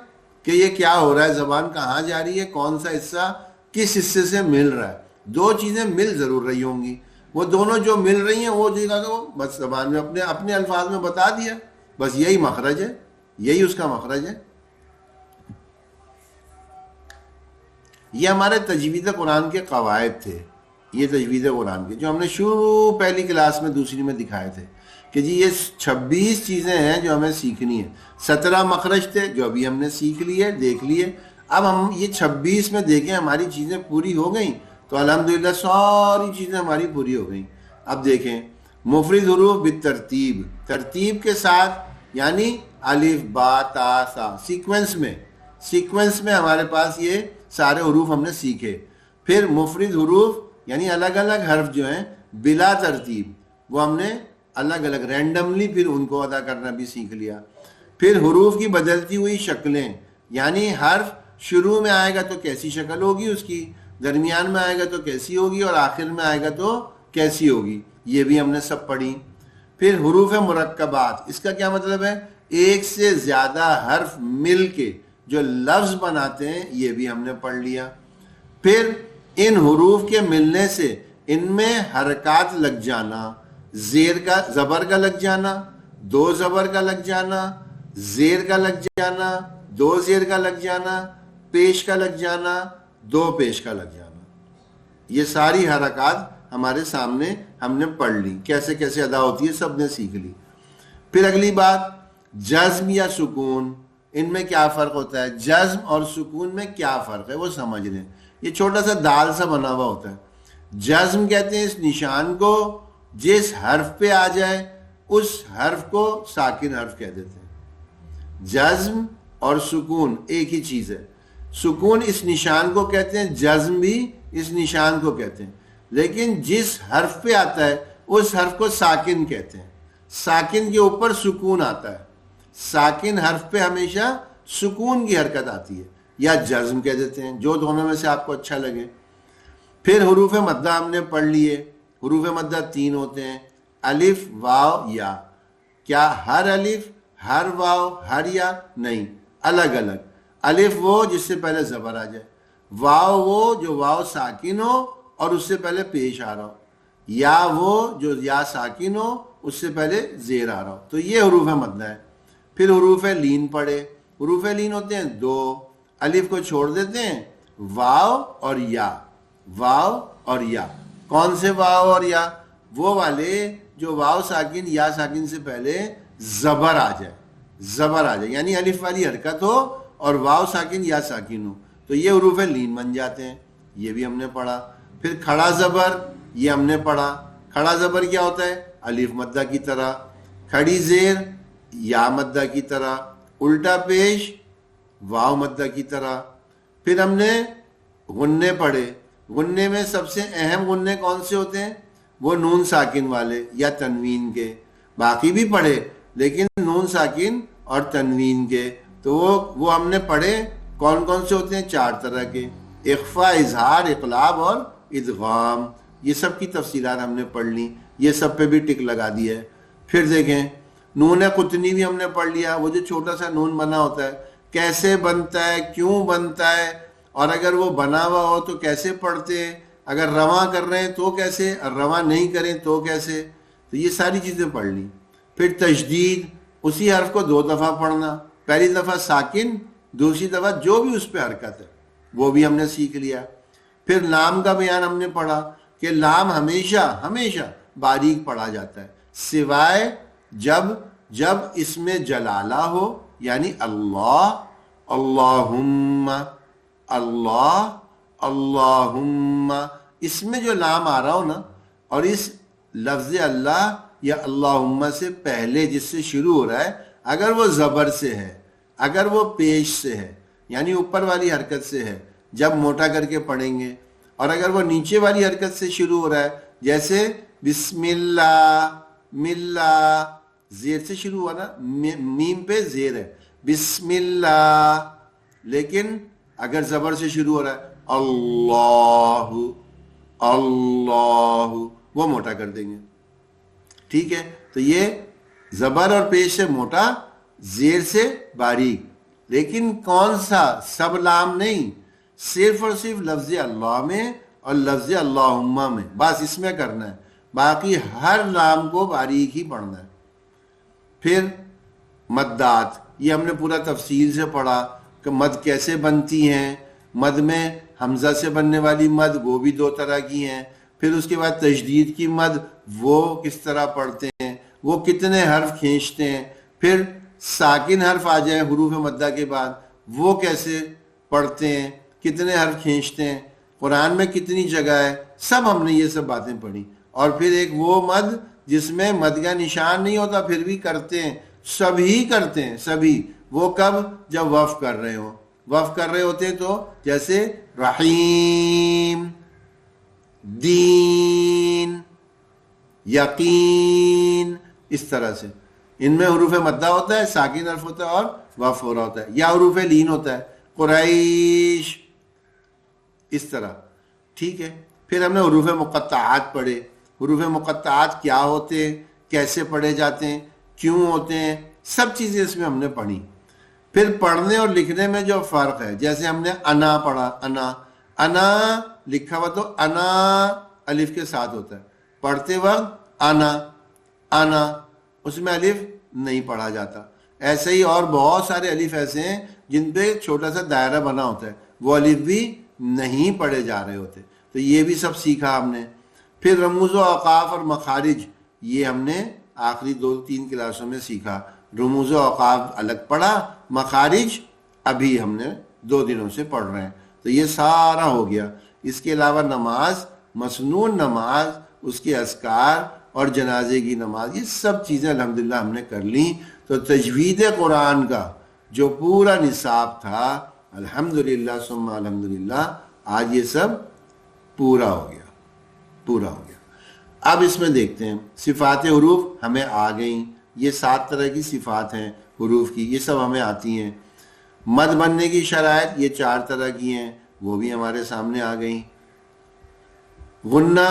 کہ یہ کیا ہو رہا ہے، زبان کہاں جا رہی ہے، کون سا حصہ کس حصے سے مل رہا ہے. 2 چیزیں مل ضرور رہی ہوں گی. وہ دونوں جو مل رہی ہیں وہ جگہ کو بس زبان میں اپنے اپنے الفاظ میں بتا دیا، بس یہی مخرج ہے، یہی اس کا مخرج ہے۔ یہ ہمارے تجوید قرآن کے قواعد تھے، یہ تجوید قرآن کے جو ہم نے شروع پہلی کلاس میں دوسری میں دکھائے تھے کہ جی یہ 26 چیزیں ہیں جو ہمیں سیکھنی ہیں۔ 17 مخرج تھے جو ابھی ہم نے سیکھ لیے، دیکھ لیے۔ اب ہم یہ 26 میں دیکھیں ہماری چیزیں پوری ہو گئیں تو الحمدللہ ساری چیزیں ہماری پوری ہو گئیں۔ اب دیکھیں مفرد حروف بالترتیب، ترتیب کے ساتھ، یعنی الف با تا سا، سیکوینس میں ہمارے پاس یہ سارے حروف ہم نے سیکھے۔ پھر مفرد حروف یعنی الگ الگ حرف جو ہیں بلا ترتیب، وہ ہم نے الگ الگ رینڈملی پھر ان کو ادا کرنا بھی سیکھ لیا۔ پھر حروف کی بدلتی ہوئی شکلیں، یعنی حرف شروع میں آئے گا تو کیسی شکل ہوگی اس کی، درمیان میں آئے گا تو کیسی ہوگی، اور آخر میں آئے گا تو کیسی ہوگی، یہ بھی ہم نے سب پڑھی۔ پھر حروف مرکبات، اس کا کیا مطلب ہے؟ ایک سے زیادہ حرف مل کے جو لفظ بناتے ہیں، یہ بھی ہم نے پڑھ لیا۔ پھر ان حروف کے ملنے سے ان میں حرکات لگ جانا، زیر کا زبر کا لگ جانا، دو زبر کا لگ جانا، زیر کا لگ جانا، دو زیر کا لگ جانا، پیش کا لگ جانا، دو پیش کا لگ جانا، یہ ساری حرکات ہمارے سامنے ہم نے پڑھ لی، کیسے کیسے ادا ہوتی ہے سب نے سیکھ لی۔ پھر اگلی بات، جزم یا سکون، ان میں کیا فرق ہوتا ہے؟ جزم اور سکون میں کیا فرق ہے وہ سمجھ لیں۔ یہ چھوٹا سا دال سا بنا ہوا ہوتا ہے۔ جزم کہتے ہیں اس نشان کو جس حرف پہ آ جائے اس حرف کو ساکن حرف کہہ دیتے ہیں۔ جزم اور سکون ایک ہی چیز ہے۔ سکون اس نشان کو کہتے ہیں، جزم بھی اس نشان کو کہتے ہیں، لیکن جس حرف پہ آتا ہے اس حرف کو ساکن کہتے ہیں۔ ساکن کے اوپر سکون آتا ہے، ساکن حرف پہ ہمیشہ سکون کی حرکت آتی ہے، یا جزم کہہ دیتے ہیں، جو دونوں میں سے آپ کو اچھا لگے۔ پھر حروف مدہ ہم نے پڑھ لیے۔ حروف مدہ 3 ہوتے ہیں، الف، واو، یا۔ کیا ہر الف، ہر واو، ہر یا؟ نہیں، الگ الگ۔ الف وہ جس سے پہلے زبر آ جائے، واو وہ جو واو ساکن ہو اور اس سے پہلے پیش آ رہا ہو، یا وہ جو یا ساکن ہو اس سے پہلے زیر آ رہا ہو، تو یہ حروف مدہ ہے۔ پھر حروف لین پڑھے۔ حروف لین ہوتے ہیں 2، الف کو چھوڑ دیتے ہیں، واو اور یا، واو اور یا۔ کون سے واو اور یا؟ وہ والے جو واو ساکن یا ساکن سے پہلے زبر آ جائے، زبر آ جائے، یعنی الف والی حرکت ہو اور واو ساکن یا ساکن ہو، تو یہ حروف لین بن جاتے ہیں، یہ بھی ہم نے پڑھا۔ پھر کھڑا زبر، یہ ہم نے پڑھا۔ کھڑا زبر کیا ہوتا ہے؟ الف مدہ کی طرح، کھڑی زیر یا مدہ کی طرح، الٹا پیش واو مدہ کی طرح۔ پھر ہم نے غنے پڑھے۔ غنے میں سب سے اہم غنے کون سے ہوتے ہیں؟ وہ نون ساکن والے یا تنوین کے، باقی بھی پڑھے لیکن نون ساکن اور تنوین کے، تو وہ ہم نے پڑھے۔ کون کون سے ہوتے ہیں؟ 4 طرح کے، اخفاء، اظہار، اقلاب اور ادغام، یہ سب کی تفصیلات ہم نے پڑھ لی، یہ سب پہ بھی ٹک لگا دیا ہے۔ پھر دیکھیں نون قطنی بھی ہم نے پڑھ لیا، وہ جو چھوٹا سا نون بنا ہوتا ہے، کیسے بنتا ہے، کیوں بنتا ہے، اور اگر وہ بنا ہوا ہو تو کیسے پڑھتے ہیں، اگر رواں کر رہے ہیں تو کیسے، اور رواں نہیں کریں تو کیسے، تو یہ ساری چیزیں پڑھ لی۔ پھر تشدید، اسی حرف کو 2 دفعہ پڑھنا، پہلی دفعہ ساکن، دوسری دفعہ جو بھی اس پہ حرکت ہے، وہ بھی ہم نے سیکھ لیا۔ پھر لام کا بیان ہم نے پڑھا کہ لام ہمیشہ ہمیشہ باریک پڑھا جاتا ہے، سوائے جب اس میں جلالہ ہو، یعنی اللہ، اللہم، اللہ، اللہم، اس میں جو لام آ رہا ہو نا، اور اس لفظ اللہ یا اللہم سے پہلے جس سے شروع ہو رہا ہے، اگر وہ زبر سے ہے، اگر وہ پیش سے ہے، یعنی اوپر والی حرکت سے ہے، جب موٹا کر کے پڑھیں گے، اور اگر وہ نیچے والی حرکت سے شروع ہو رہا ہے، جیسے بسم اللہ، ملا، زیر سے شروع ہوا نا، میم پہ زیر ہے، بسم اللہ، لیکن اگر زبر سے شروع ہو رہا ہے، اللہ، اللہ، وہ موٹا کر دیں گے، ٹھیک ہے؟ تو یہ زبر اور پیش سے موٹا، زیر سے باریک، لیکن کون سا؟ سب لام نہیں، صرف اور صرف لفظ اللہ میں اور لفظ اللہم میں، بس اس میں کرنا ہے۔ باقی ہر لام کو باریک ہی پڑھنا ہے. پھر مدات، یہ ہم نے پورا تفصیل سے پڑھا کہ مد کیسے بنتی ہیں. مد میں حمزہ سے بننے والی مد وہ بھی دو طرح کی ہیں. پھر اس کے بعد تشدید کی مد وہ کس طرح پڑھتے ہیں، وہ کتنے حرف کھینچتے ہیں. پھر ساکن حرف آ جائیں حروف مدہ کے بعد وہ کیسے پڑھتے ہیں، کتنے حرف کھینچتے ہیں، قرآن میں کتنی جگہ ہے، سب ہم نے یہ سب باتیں پڑھی. اور پھر ایک وہ مد جس میں مد کا نشان نہیں ہوتا پھر بھی کرتے ہیں، سبھی کرتے ہیں سبھی. وہ کب؟ جب وقف کر رہے ہوں. وقف کر رہے ہوتے ہیں تو جیسے رحیم، دین، یقین، اس طرح سے ان میں حروف مدہ ہوتا ہے، ساکن حرف ہوتا ہے اور وقف ہو رہا ہوتا ہے، یا حروف لین ہوتا ہے، قریش، اس طرح. ٹھیک ہے. پھر ہم نے حروف مقطعات پڑھے. حروف مقطعات کیا ہوتے ہیں، کیسے پڑھے جاتے ہیں، کیوں ہوتے ہیں، سب چیزیں اس میں ہم نے پڑھی. پھر پڑھنے اور لکھنے میں جو فرق ہے، جیسے ہم نے انا پڑھا، انا، انا لکھا ہوا تو انا الف کے ساتھ ہوتا ہے، پڑھتے وقت انا، انا اس میں الف نہیں پڑھا جاتا. ایسے ہی اور بہت سارے الف ایسے ہیں جن پہ چھوٹا سا دائرہ بنا ہوتا ہے، وہ الف بھی نہیں پڑھے جا رہے ہوتے. تو یہ بھی سب سیکھا ہم نے. پھر رموز و اوقاف اور مخارج، یہ ہم نے آخری 2-3 کلاسوں میں سیکھا. رموز و اوقاف الگ پڑھا، مخارج ابھی ہم نے 2 دنوں سے پڑھ رہے ہیں. تو یہ سارا ہو گیا. اس کے علاوہ نماز، مسنون نماز، اس کے اذکار اور جنازے کی نماز، یہ سب چیزیں الحمدللہ ہم نے کر لیں. تو تجوید قرآن کا جو پورا نصاب تھا الحمدللہ ثم الحمدللہ آج یہ سب پورا ہو گیا، پورا ہو گیا. اب اس میں دیکھتے ہیں صفات حروف ہمیں آ گئیں. یہ 7 طرح کی صفات ہیں حروف کی، یہ سب ہمیں آتی ہیں. مد بننے کی شرائط یہ 4 طرح کی ہیں، وہ بھی ہمارے سامنے آ گئیں. غنہ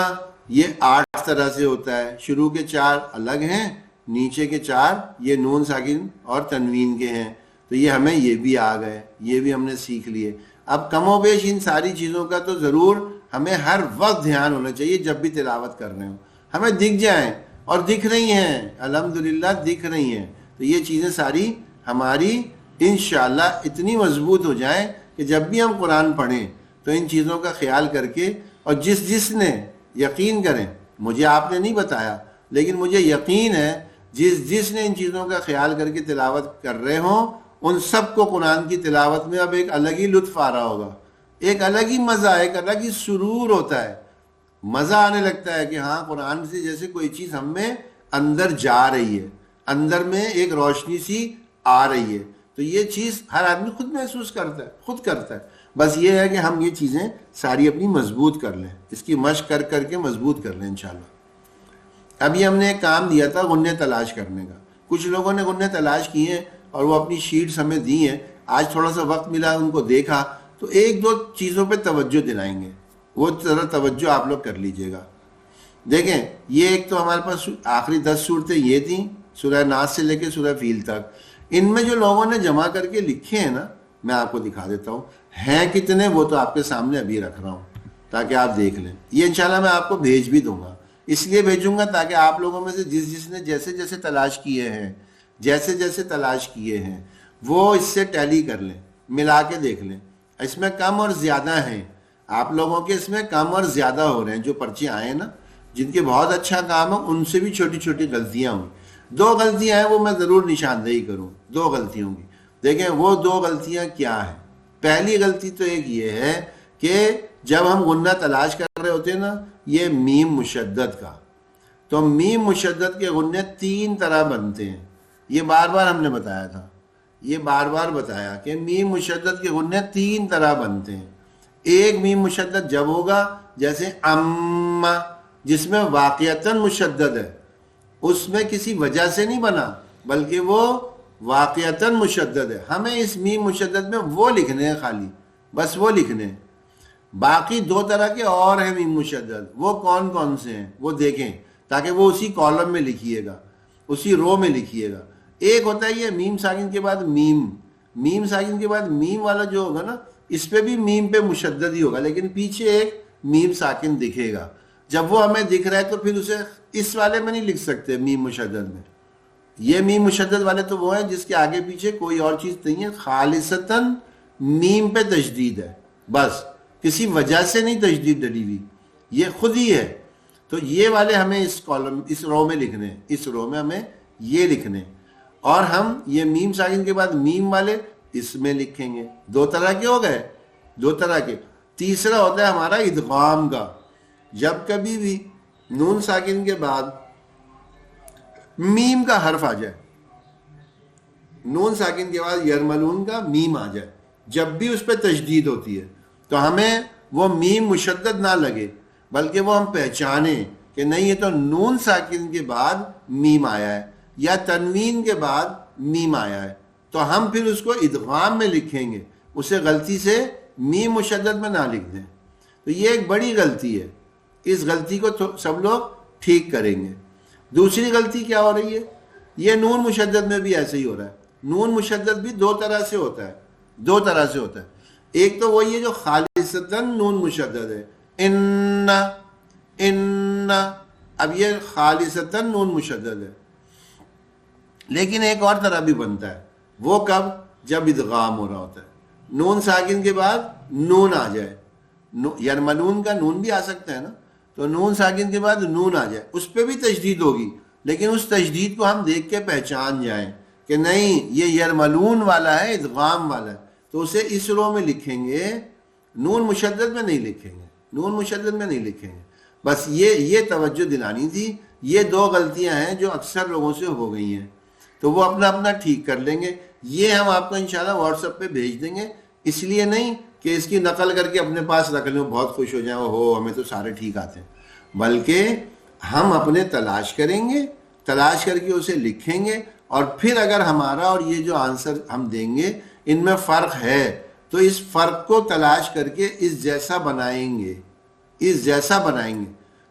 یہ 8 طرح سے ہوتا ہے. شروع کے 4 الگ ہیں، نیچے کے 4 یہ نون ساکن اور تنوین کے ہیں. تو یہ ہمیں یہ بھی آ گئے، یہ بھی ہم نے سیکھ لیے. اب کم و بیش ان ساری چیزوں کا تو ضرور ہمیں ہر وقت دھیان ہونا چاہیے جب بھی تلاوت کر رہے ہوں، ہمیں دکھ جائیں، اور دکھ رہی ہیں الحمدللہ، دکھ رہی ہیں. تو یہ چیزیں ساری ہماری انشاءاللہ اتنی مضبوط ہو جائیں کہ جب بھی ہم قرآن پڑھیں تو ان چیزوں کا خیال کر کے، اور جس نے یقین کریں، مجھے آپ نے نہیں بتایا لیکن مجھے یقین ہے جس نے ان چیزوں کا خیال کر کے تلاوت کر رہے ہوں ان سب کو قرآن کی تلاوت میں اب ایک الگ ہی لطف آ رہا ہوگا، ایک الگ ہی مزہ، ایک الگ ہی سرور ہوتا ہے. مزہ آنے لگتا ہے کہ ہاں قرآن سے جیسے کوئی چیز ہم میں اندر جا رہی ہے، اندر میں ایک روشنی سی آ رہی ہے. تو یہ چیز ہر آدمی خود محسوس کرتا ہے، خود کرتا ہے. بس یہ ہے کہ ہم یہ چیزیں ساری اپنی مضبوط کر لیں، اس کی مشق کر کے مضبوط کر لیں انشاءاللہ. ابھی ہم نے ایک کام دیا تھا غنّے تلاش کرنے کا. کچھ لوگوں نے غنّے تلاش کیے ہیں اور وہ اپنی شیٹس ہمیں دی ہیں. آج تھوڑا سا وقت ملا، ان کو دیکھا تو 1-2 چیزوں پہ توجہ دلائیں گے، وہ ذرا توجہ آپ لوگ کر لیجئے گا. دیکھیں یہ ایک تو ہمارے پاس آخری 10 صورتیں یہ تھیں، سورہ ناس سے لے کے سورہ فیل تک. ان میں جو لوگوں نے جمع کر کے لکھے ہیں نا، میں آپ کو دکھا دیتا ہوں ہیں کتنے، وہ تو آپ کے سامنے ابھی رکھ رہا ہوں تاکہ آپ دیکھ لیں. یہ انشاءاللہ میں آپ کو بھیج بھی دوں گا، اس لیے بھیجوں گا تاکہ آپ لوگوں میں سے جس نے جیسے تلاش کیے ہیں، جیسے تلاش کیے ہیں وہ اس سے ٹیلی کر لیں، ملا کے دیکھ لیں. اس میں کم اور زیادہ ہیں، آپ لوگوں کے اس میں کم اور زیادہ ہو رہے ہیں. جو پرچے آئے ہیں نا، جن کے بہت اچھا کام ہے ان سے بھی چھوٹی چھوٹی غلطیاں ہوئی. 2 غلطیاں ہیں وہ میں ضرور نشاندہی کروں، 2 غلطیوں کی. دیکھیں وہ 2 غلطیاں کیا ہیں. پہلی غلطی تو ایک یہ ہے کہ جب ہم غنہ تلاش کر رہے ہوتے ہیں نا، یہ میم مشدد کا، تو میم مشدد کے غنّے 3 طرح بنتے ہیں. یہ بار بار ہم نے بتایا تھا، یہ بار بار بتایا کہ میم مشدد کے غنّے 3 طرح بنتے ہیں. ایک میم مشدد جب ہوگا جیسے اما، جس میں واقعتاً مشدد ہے، اس میں کسی وجہ سے نہیں بنا بلکہ وہ واقعتاً مشدد ہے. ہمیں اس میم مشدد میں وہ لکھنے ہیں، خالی بس وہ لکھنے ہیں. باقی 2 طرح کے اور ہیں میم مشدد، وہ کون کون سے ہیں وہ دیکھیں تاکہ وہ اسی کالم میں لکھیے گا، اسی رو میں لکھیے گا. ایک ہوتا ہے یہ میم ساکن کے بعد میم ساکن کے بعد میم والا جو ہوگا نا، اس پہ بھی میم پہ مشدد ہی ہوگا لیکن پیچھے ایک میم ساکن دکھے گا. جب وہ ہمیں دکھ رہا ہے تو پھر اسے اس والے میں نہیں لکھ سکتے میم مشدد میں. یہ میم مشدد والے تو وہ ہیں جس کے آگے پیچھے کوئی اور چیز نہیں ہے، خالصتاً میم پہ تشدید ہے، بس کسی وجہ سے نہیں تشدید ڈلی ہوئی، یہ خود ہی ہے. تو یہ والے ہمیں اس کالم اس رو میں لکھنے ہیں، اس رو میں ہمیں یہ لکھنے ہیں. اور ہم یہ میم ساکن کے بعد میم والے اس میں لکھیں گے. دو طرح کے ہو گئے، دو طرح کے. تیسرا ہوتا ہے ہمارا ادغام کا. جب کبھی بھی نون ساکن کے بعد میم کا حرف آ جائے، نون ساکن کے بعد یرملون کا میم آ جائے، جب بھی اس پہ تشدید ہوتی ہے تو ہمیں وہ میم مشدد نہ لگے، بلکہ وہ ہم پہچانیں کہ نہیں یہ تو نون ساکن کے بعد میم آیا ہے یا تنوین کے بعد میم آیا ہے، تو ہم پھر اس کو ادغام میں لکھیں گے، اسے غلطی سے میم مشدد میں نہ لکھ دیں. تو یہ ایک بڑی غلطی ہے، اس غلطی کو سب لوگ ٹھیک کریں گے. دوسری غلطی کیا ہو رہی ہے؟ یہ نون مشدد میں بھی ایسے ہی ہو رہا ہے. نون مشدد بھی دو طرح سے ہوتا ہے، دو طرح سے ہوتا ہے. ایک تو وہی ہے جو خالصتاً نون مشدد ہے، ان ان، اب یہ خالصتاً نون مشدد ہے. لیکن ایک اور طرح بھی بنتا ہے، وہ کب؟ جب ادغام ہو رہا ہوتا ہے، نون ساکن کے بعد نون آ جائے، یرملون کا نون بھی آ سکتا ہے نا، تو نون ساکن کے بعد نون آ جائے، اس پہ بھی تشدید ہوگی، لیکن اس تشدید کو ہم دیکھ کے پہچان جائیں کہ نہیں یہ یرملون والا ہے، ادغام والا ہے، تو اسے اس رو میں لکھیں گے، نون مشدد میں نہیں لکھیں گے، نون مشدد میں نہیں لکھیں گے. بس یہ توجہ دلانی تھی. یہ دو غلطیاں ہیں جو اکثر لوگوں سے ہو گئی ہیں، تو وہ اپنا اپنا ٹھیک کر لیں گے. یہ ہم آپ کو انشاءاللہ واٹس ایپ پہ بھیج دیں گے، اس لیے نہیں کہ اس کی نقل کر کے اپنے پاس رکھ لیں، بہت خوش ہو جائیں ہو ہمیں تو سارے ٹھیک آتے ہیں، بلکہ ہم اپنے تلاش کریں گے، تلاش کر کے اسے لکھیں گے، اور پھر اگر ہمارا اور یہ جو آنسر ہم دیں گے ان میں فرق ہے تو اس فرق کو تلاش کر کے اس جیسا بنائیں گے، اس جیسا بنائیں گے.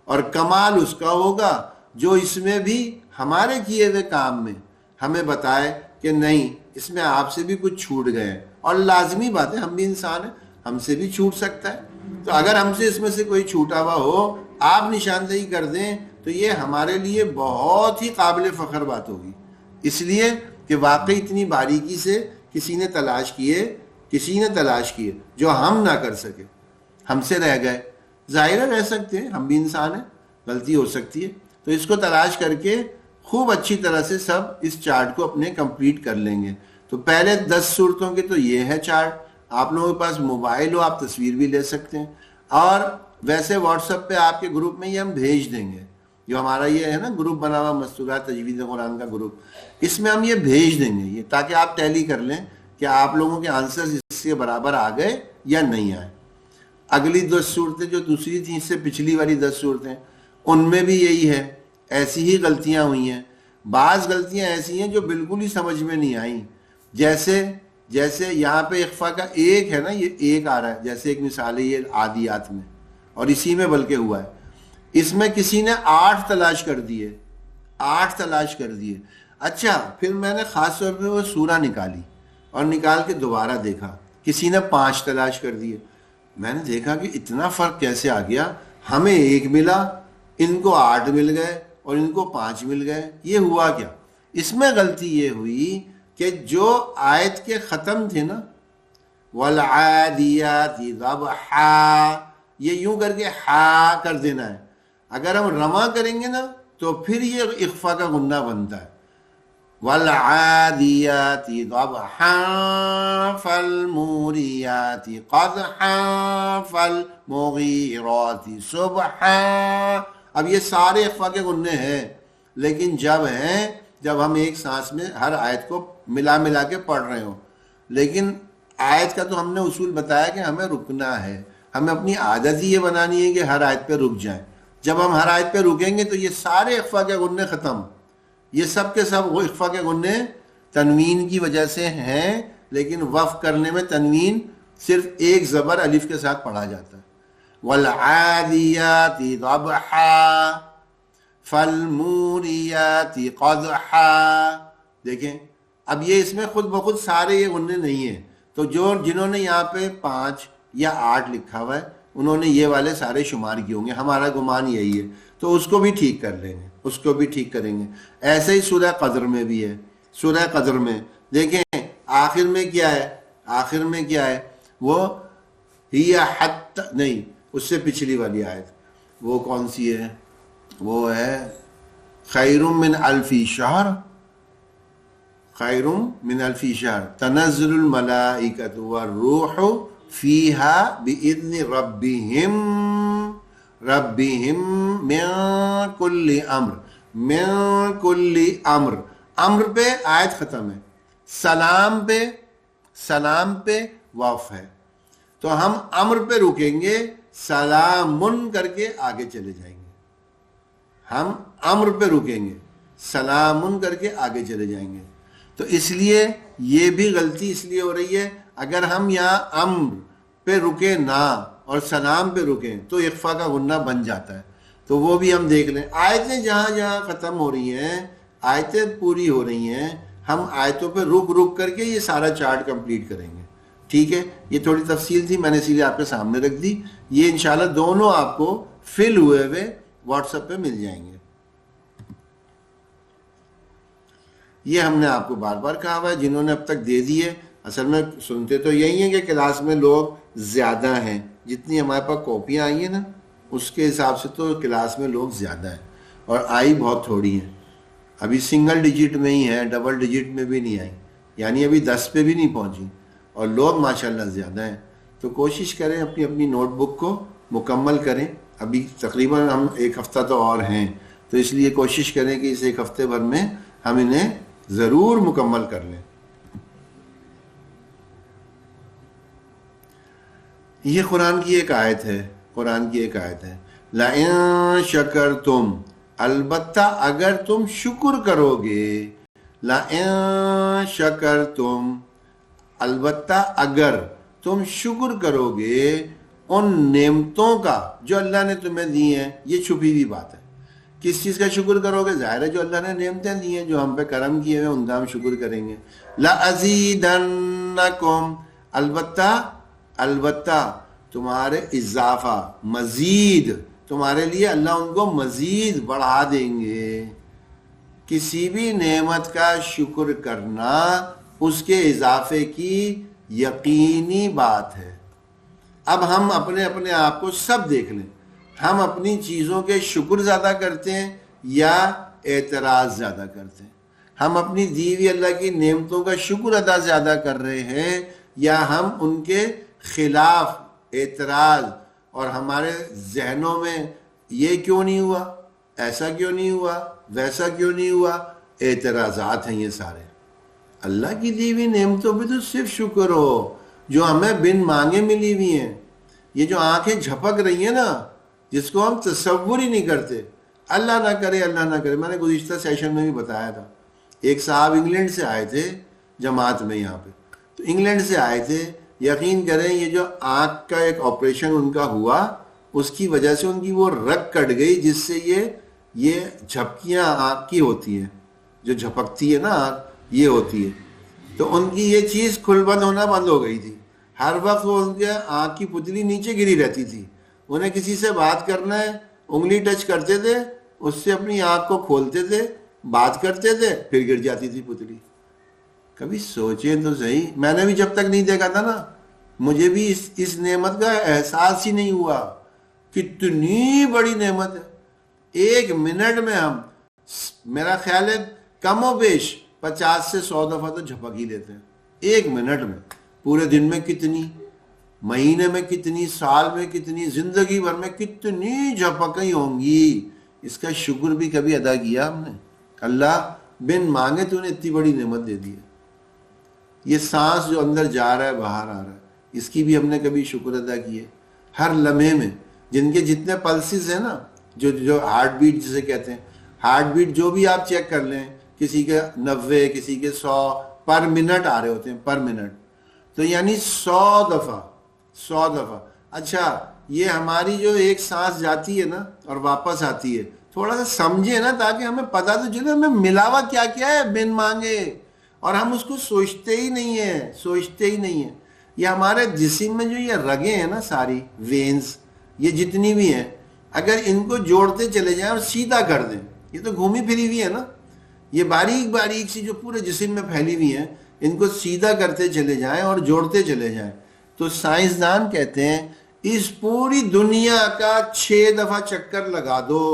اور کمال اس کا ہوگا جو اس میں بھی ہمارے کیے ہوئے کام میں ہمیں بتائے کہ نہیں اس میں آپ سے بھی کچھ چھوٹ گئے ہیں. اور لازمی بات ہے، ہم بھی انسان ہیں، ہم سے بھی چھوٹ سکتا ہے. تو اگر ہم سے اس میں سے کوئی چھوٹا ہوا ہو آپ نشاندہی کر دیں تو یہ ہمارے لیے بہت ہی قابل فخر بات ہوگی، اس لیے کہ واقعی اتنی باریکی سے کسی نے تلاش کیے جو ہم نہ کر سکے، ہم سے رہ گئے. ظاہر ہے رہ سکتے ہیں، ہم بھی انسان ہیں، غلطی ہو سکتی ہے. تو اس کو تلاش کر کے خوب اچھی طرح سے سب اس چارٹ کو اپنے کمپلیٹ کر لیں گے. تو پہلے 10 صورتوں کے تو یہ ہے چارٹ. آپ لوگوں کے پاس موبائل ہو آپ تصویر بھی لے سکتے ہیں، اور ویسے واٹس ایپ پہ آپ کے گروپ میں یہ ہم بھیج دیں گے، جو ہمارا یہ ہے نا گروپ بنا ہوا مستورات تجوید قرآن کا گروپ، اس میں ہم یہ بھیج دیں گے یہ، تاکہ آپ ٹیلی کر لیں کہ آپ لوگوں کے آنسرز اس کے برابر آ گئے یا نہیں آئے. اگلی 10 صورتیں جو دوسری تھیں، اس سے پچھلی والی 10 صورتیں، ان میں بھی یہی ہے، ایسی ہی غلطیاں ہوئی ہیں. بعض غلطیاں ایسی ہیں جو بالکل ہی سمجھ میں نہیں آئیں، جیسے یہاں پہ اخفا کا ایک ہے نا، یہ ایک آ رہا ہے، جیسے ایک مثال ہے یہ عادیات میں، اور اسی میں بلکہ ہوا ہے. اس میں کسی نے 8 تلاش کر دیے، 8 تلاش کر دیے. اچھا پھر میں نے خاص طور پہ وہ سورہ نکالی اور نکال کے دوبارہ دیکھا، کسی نے 5 تلاش کر دیے. میں نے دیکھا کہ اتنا فرق کیسے آ گیا، ہمیں 1 ملا، ان کو 8 مل گئے اور ان کو 5 مل گئے. یہ ہوا کیا؟ اس میں غلطی یہ ہوئی کہ جو آیت کے ختم تھے نا، وَالْعَادِيَاتِ ضَبْحًا، یہ یوں کر کے ہا کر دینا ہے. اگر ہم رواں کریں گے نا تو پھر یہ اخفا کا غنہ بنتا ہے. وَالْعَادِيَاتِ ضَبْحًا فَالْمُورِيَاتِ قَدْحًا فَالْمُغِيرَاتِ صُبْحًا. اب یہ سارے اخفا کے غنّے ہیں، لیکن جب ہم ایک سانس میں ہر آیت کو ملا کے پڑھ رہے ہوں. لیکن آیت کا تو ہم نے اصول بتایا کہ ہمیں رکنا ہے، ہمیں اپنی عادت ہی یہ بنانی ہے کہ ہر آیت پہ رک جائیں. جب ہم ہر آیت پہ رکیں گے تو یہ سارے اخفا کے غنّے ختم. یہ سب کے سب وہ اخفا کے غنّے تنوین کی وجہ سے ہیں، لیکن وقف کرنے میں تنوین صرف ایک زبر الف کے ساتھ پڑھا جاتا ہے. وَالْعَادِيَاتِ ضَبْحًا فَالْمُورِيَاتِ قَدْحًا. دیکھیں اب یہ اس میں خود بخود سارے یہ غنّے نہیں ہیں، تو جنہوں نے یہاں پہ 5 یا 8 لکھا ہوا ہے انہوں نے یہ والے سارے شمار کیے ہوں گے، ہمارا گمان یہی ہے، تو اس کو بھی ٹھیک کر لیں گے، اس کو بھی ٹھیک کریں گے۔ ایسے ہی سورہ قدر میں بھی ہے، سورہ قدر میں دیکھیں آخر میں کیا ہے، آخر میں کیا ہے، وہ ہی حتی نہیں، اس سے پچھلی والی آیت وہ کون سی ہے، وہ ہے خیر من الف شہر، خیر من الف شہر تنزل الملائکۃ والروح فیہا بإذن ربہم من کل امر، من کل امر، امر پہ آیت ختم ہے، سلام پہ واف ہے، تو ہم امر پہ رکیں گے، سلامن کر کے آگے چلے جائیں گے، ہم امر پہ رکیں گے، سلامن کر کے آگے چلے جائیں گے۔ تو اس لیے یہ بھی غلطی اس لیے ہو رہی ہے، اگر ہم یہاں امر پہ رکیں نہ اور سلام پہ رکیں تو اخفا کا غنہ بن جاتا ہے، تو وہ بھی ہم دیکھ لیں۔ آیتیں جہاں جہاں ختم ہو رہی ہیں، آیتیں پوری ہو رہی ہیں، ہم آیتوں پہ رک کر کے یہ سارا چارٹ کمپلیٹ کریں گے، ٹھیک ہے؟ یہ تھوڑی تفصیل تھی، میں نے اسی لیے آپ کے سامنے رکھ دی۔ یہ انشاءاللہ دونوں آپ کو فل ہوئے ہوئے واٹس ایپ پہ مل جائیں گے۔ یہ ہم نے آپ کو بار بار کہا ہوا ہے، جنہوں نے اب تک دے دیے، اصل میں سنتے تو یہی ہیں کہ کلاس میں لوگ زیادہ ہیں، جتنی ہمارے پاس کاپیاں آئی ہیں نا اس کے حساب سے تو کلاس میں لوگ زیادہ ہیں، اور آئی بہت تھوڑی ہیں، ابھی سنگل ڈیجٹ میں ہی ہیں، ڈبل ڈیجٹ میں بھی نہیں آئی، یعنی ابھی 10 پہ بھی نہیں پہنچی، اور لوگ ماشاءاللہ زیادہ ہیں۔ تو کوشش کریں اپنی اپنی نوٹ بک کو مکمل کریں، ابھی تقریباً ہم ایک ہفتہ تو اور ہیں، تو اس لیے کوشش کریں کہ اس ایک ہفتے بھر میں ہم انہیں ضرور مکمل کر لیں۔ یہ قرآن کی ایک آیت ہے، قرآن کی ایک آیت ہے، لَإِن شَكَرْتُمْ، البتہ اگر تم شکر کرو گے، لَإِن شَكَرْتُمْ، البتہ اگر تم شکر کرو گے ان نعمتوں کا جو اللہ نے تمہیں دی ہیں۔ یہ چھپی ہوئی بات ہے، کس چیز کا شکر کرو گے؟ ظاہر ہے جو اللہ نے نعمتیں دی ہیں، جو ہم پہ کرم کیے ہوئے، ان کا ہم شکر کریں گے۔ لَأَزِيدَنَّكُمْ، البتہ تمہارے اضافہ، مزید تمہارے لیے اللہ ان کو مزید بڑھا دیں گے۔ کسی بھی نعمت کا شکر کرنا اس کے اضافے کی یقینی بات ہے۔ اب ہم اپنے آپ کو سب دیکھ لیں، ہم اپنی چیزوں کے شکر زیادہ کرتے ہیں یا اعتراض زیادہ کرتے ہیں؟ ہم اپنی دی ہوئی اللہ کی نعمتوں کا شکر ادا زیادہ کر رہے ہیں یا ہم ان کے خلاف اعتراض، اور ہمارے ذہنوں میں یہ کیوں نہیں ہوا، ایسا کیوں نہیں ہوا، ویسا کیوں نہیں ہوا، اعتراضات ہیں یہ سارے۔ اللہ کی دی ہوئی نعمتوں پہ تو صرف شکر ہو جو ہمیں بن مانگے ملی ہوئی ہیں۔ یہ جو آنکھیں جھپک رہی ہیں نا، جس کو ہم تصور ہی نہیں کرتے، اللہ نہ کرے، اللہ نہ کرے۔ میں نے گزشتہ سیشن میں بھی بتایا تھا، ایک صاحب انگلینڈ سے آئے تھے جماعت میں یہاں پہ، تو انگلینڈ سے آئے تھے، یقین کریں یہ جو آنکھ کا ایک آپریشن ان کا ہوا، اس کی وجہ سے ان کی وہ رگ کٹ گئی، جس سے یہ جھپکیاں آنکھ کی ہوتی ہیں، جو جھپکتی ہے نا آنکھ، یہ ہوتی ہے، تو ان کی یہ چیز کھل بند ہونا بند ہو گئی تھی۔ ہر وقت وہ ان کے آنکھ کی پتلی نیچے گری رہتی تھی، انہیں کسی سے بات کرنا ہے، انگلی ٹچ کرتے تھے، اس سے اپنی آنکھ کو کھولتے تھے، بات کرتے تھے، پھر گر جاتی تھی پتلی۔ کبھی سوچیں تو صحیح، میں نے بھی جب تک نہیں دیکھا تھا نا، مجھے بھی اس نعمت کا احساس ہی نہیں ہوا، کتنی بڑی نعمت ہے۔ ایک منٹ میں ہم، میرا خیال ہے کم و بیش 50 سے 100 دفعہ تو جھپک ہی لیتے ہیں ایک منٹ میں۔ پورے دن میں کتنی، مہینے میں کتنی، سال میں کتنی، زندگی بھر میں کتنی جھپکیں ہوں گی، اس کا شکر بھی کبھی ادا کیا ہم نے؟ اللہ بن مانگے تو نے اتنی بڑی نعمت دے دی ہے۔ یہ سانس جو اندر جا رہا ہے باہر آ رہا ہے، اس کی بھی ہم نے کبھی شکر ادا کیے؟ ہر لمحے میں جن کے جتنے پلسز ہیں نا، جو ہارٹ بیٹ جسے کہتے ہیں، ہارٹ بیٹ جو بھی آپ چیک کر لیں، کسی کے 90، کسی کے 100 پر منٹ آ رہے ہوتے ہیں، پر منٹ، تو یعنی 100 دفعہ۔ اچھا یہ ہماری جو ایک سانس جاتی ہے نا اور واپس آتی ہے، تھوڑا سا سمجھے نا، تاکہ ہمیں پتہ تو چلے ہمیں ملا ہوا کیا کیا ہے بن مانگے، اور ہم اس کو سوچتے ہی نہیں ہیں۔ یہ ہمارے جسم میں جو یہ رگیں ہیں نا ساری وینز یہ جتنی بھی ہیں اگر ان کو جوڑتے چلے جائیں اور سیدھا کر دیں, یہ تو گھومی پھری ہوئی ہے نا, یہ باریک باریک سی جو پورے جسم میں پھیلی ہوئی ہیں ان کو سیدھا کرتے چلے جائیں اور جوڑتے چلے جائیں تو سائنسدان کہتے ہیں اس پوری دنیا کا 6 دفعہ چکر لگا دو,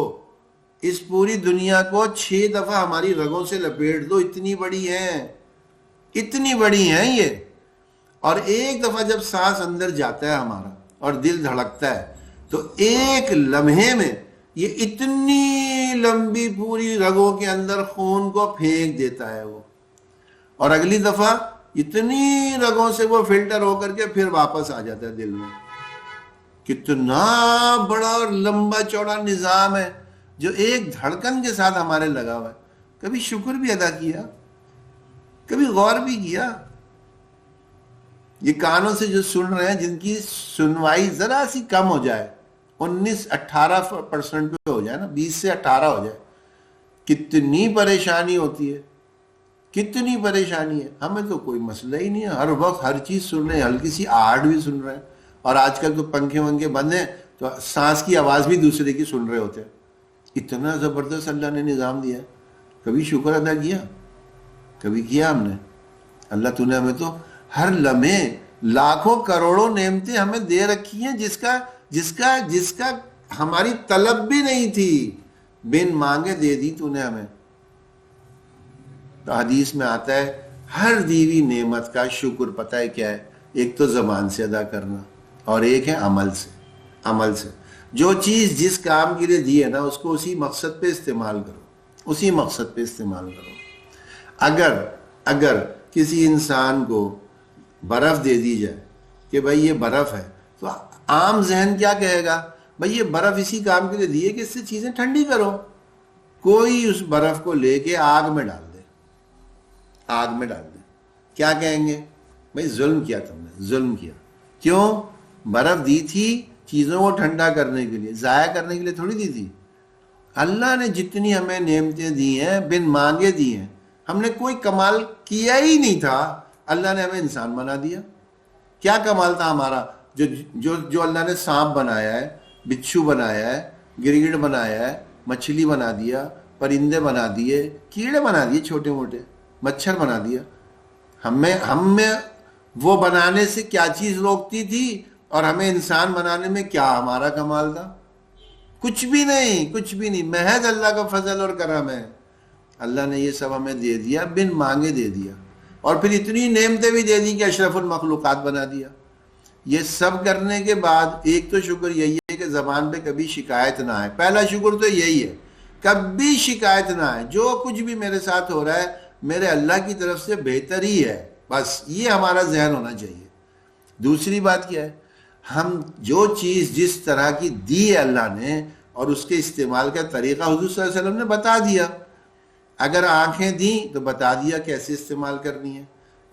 اس پوری دنیا کو 6 دفعہ ہماری رگوں سے لپیٹ دو, اتنی بڑی ہیں, اتنی بڑی ہیں یہ. اور ایک دفعہ جب سانس اندر جاتا ہے ہمارا اور دل دھڑکتا ہے تو ایک لمحے میں یہ اتنی لمبی پوری رگوں کے اندر خون کو پھینک دیتا ہے وہ, اور اگلی دفعہ اتنی رگوں سے وہ فلٹر ہو کر کے پھر واپس آ جاتا ہے دل میں. کتنا بڑا اور لمبا چوڑا نظام ہے جو ایک دھڑکن کے ساتھ ہمارے لگا ہوا ہے. کبھی شکر بھی ادا کیا, کبھی غور بھی کیا؟ یہ کانوں سے جو سن رہے ہیں جن کی سنوائی ذرا سی کم ہو جائے 19-18% پہ ہو جائے نا, 20 سے 18 ہو جائے, کتنی پریشانی ہوتی ہے, کتنی پریشانی ہے. ہمیں تو کوئی مسئلہ ہی نہیں ہے, ہر وقت ہر چیز سن رہے ہیں, ہلکی سی آہٹ بھی سن رہے ہیں, اور آج کل تو پنکھے ونکھے بند ہیں تو سانس کی آواز بھی دوسرے کی سن رہے ہوتے ہیں. اتنا زبردست اللہ نے نظام دیا ہے. کبھی شکر ادا کیا؟ کبھی کیا ہم نے؟ اللہ تو نے ہمیں تو ہر لمحے لاکھوں کروڑوں نعمتیں ہمیں دے رکھی ہیں جس کا ہماری طلب بھی نہیں تھی, بن مانگے دے دی تو نے ہمیں. تو حدیث میں آتا ہے ہر دیوی نعمت کا شکر پتہ ہے کیا ہے؟ ایک تو زبان سے ادا کرنا اور ایک ہے عمل سے. عمل سے جو چیز جس کام کے لیے دی ہے نا اس کو اسی مقصد پہ استعمال کرو, اسی مقصد پہ استعمال کرو. اگر کسی انسان کو برف دے دی جائے کہ بھائی یہ برف ہے تو عام ذہن کیا کہے گا؟ بھائی یہ برف اسی کام کے لیے دی ہے کہ اس سے چیزیں ٹھنڈی کرو. کوئی اس برف کو لے کے آگ میں ڈال دے, آگ میں ڈال دے, کیا کہیں گے؟ بھائی ظلم کیا تم نے, ظلم کیا. کیوں؟ برف دی تھی چیزوں کو ٹھنڈا کرنے کے لیے, ضائع کرنے کے لیے تھوڑی دی تھی. اللہ نے جتنی ہمیں نعمتیں دی ہیں بن مانگے دی ہیں, ہم نے کوئی کمال کیا ہی نہیں تھا, اللہ نے ہمیں انسان بنا دیا. کیا کمال تھا ہمارا؟ جو اللہ نے سانپ بنایا ہے, بچھو بنایا ہے, گرگٹ بنایا ہے, مچھلی بنا دیا, پرندے بنا دیے, کیڑے بنا دیے چھوٹے موٹے, مچھر بنا دیا. ہم میں وہ بنانے سے کیا چیز روکتی تھی اور ہمیں انسان بنانے میں کیا ہمارا کمال تھا؟ کچھ بھی نہیں, کچھ بھی نہیں. محض اللہ کا فضل اور کرم ہے. اللہ نے یہ سب ہمیں دے دیا, بن مانگے دے دیا, اور پھر اتنی نعمتیں بھی دے دی کہ اشرف المخلوقات بنا دیا. یہ سب کرنے کے بعد ایک تو شکر یہی ہے کہ زبان پہ کبھی شکایت نہ آئے. پہلا شکر تو یہی ہے, کبھی شکایت نہ آئے. جو کچھ بھی میرے ساتھ ہو رہا ہے میرے اللہ کی طرف سے بہتر ہی ہے, بس یہ ہمارا ذہن ہونا چاہیے. دوسری بات کیا ہے؟ ہم جو چیز جس طرح کی دی ہے اللہ نے اور اس کے استعمال کا طریقہ حضور صلی اللہ علیہ وسلم نے بتا دیا. اگر آنکھیں دیں تو بتا دیا کیسے استعمال کرنی ہے,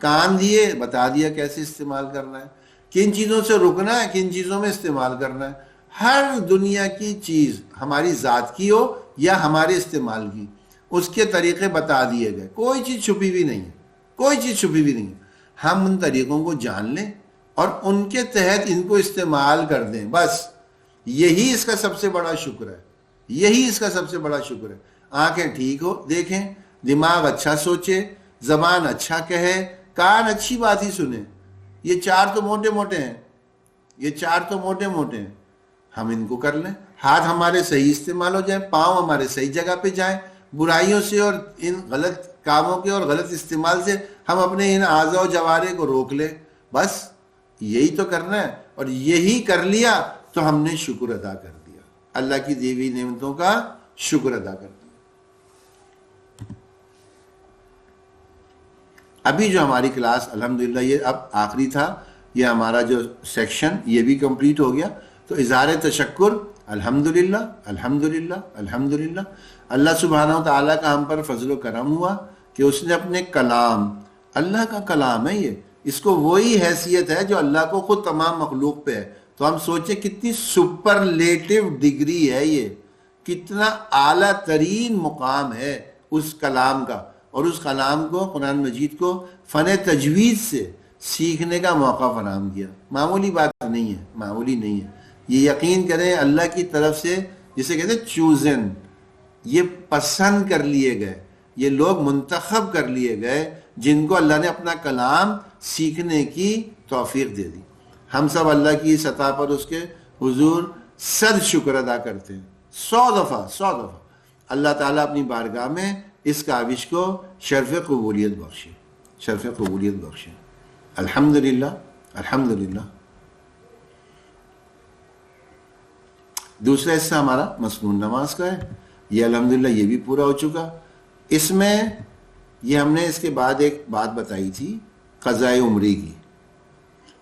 کان دیے بتا دیا کیسے استعمال کرنا ہے, کن چیزوں سے رکنا ہے, کن چیزوں میں استعمال کرنا ہے. ہر دنیا کی چیز ہماری ذات کی ہو یا ہمارے استعمال کی, اس کے طریقے بتا دیے گئے. کوئی چیز چھپی ہوئی نہیں ہے, کوئی چیز چھپی ہوئی نہیں ہے. ہم ان طریقوں کو جان لیں اور ان کے تحت ان کو استعمال کر دیں, بس یہی اس کا سب سے بڑا شکر ہے. یہی اس کا سب سے بڑا شکر ہے. آنکھیں ٹھیک ہو دیکھیں, دماغ اچھا سوچے, زبان اچھا کہے, کان اچھی بات ہی سنے. یہ 4 تو موٹے موٹے ہیں, یہ 4 تو موٹے موٹے ہیں. ہم ان کو کر لیں. ہاتھ ہمارے صحیح استعمال ہو جائیں, پاؤں ہمارے صحیح جگہ پہ جائیں, برائیوں سے اور ان غلط کاموں کے اور غلط استعمال سے ہم اپنے ان اعضاء و جوارح کو روک لیں. بس یہی تو کرنا ہے, اور یہی کر لیا تو ہم نے شکر ادا کر دیا, اللہ کی دی ہوئی نعمتوں کا شکر ادا کر دیا. ابھی جو ہماری کلاس الحمدللہ یہ اب آخری تھا, یہ ہمارا جو سیکشن یہ بھی کمپلیٹ ہو گیا. تو اظہار تشکر الحمدللہ الحمدللہ الحمدللہ. اللہ سبحانہ و تعالیٰ کا ہم پر فضل و کرم ہوا کہ اس نے اپنے کلام, اللہ کا کلام ہے یہ, اس کو وہی حیثیت ہے جو اللہ کو خود تمام مخلوق پہ ہے. تو ہم سوچیں کتنی سپرلیٹو ڈگری ہے یہ, کتنا اعلیٰ ترین مقام ہے اس کلام کا. اور اس کلام کو, قرآن مجید کو فن تجوید سے سیکھنے کا موقع فراہم کیا. معمولی بات نہیں ہے، معمولی نہیں ہے. یہ یقین کریں اللہ کی طرف سے جسے کہتے ہیں چوزن، یہ پسند کر لیے گئے، یہ لوگ منتخب کر لیے گئے جن کو اللہ نے اپنا کلام سیکھنے کی توفیق دے دی. ہم سب اللہ کی سطح پر اس کے حضور 100 شکر ادا کرتے ہیں، 100 دفعہ. اللہ تعالیٰ اپنی بارگاہ میں اس کاوش کو شرف قبولیت بخشے. الحمدللہ. دوسرا حصہ ہمارا مسنون نماز کا ہے، یہ الحمدللہ یہ بھی پورا ہو چکا. اس میں یہ ہم نے اس کے بعد ایک بات بتائی تھی قضاء عمری کی.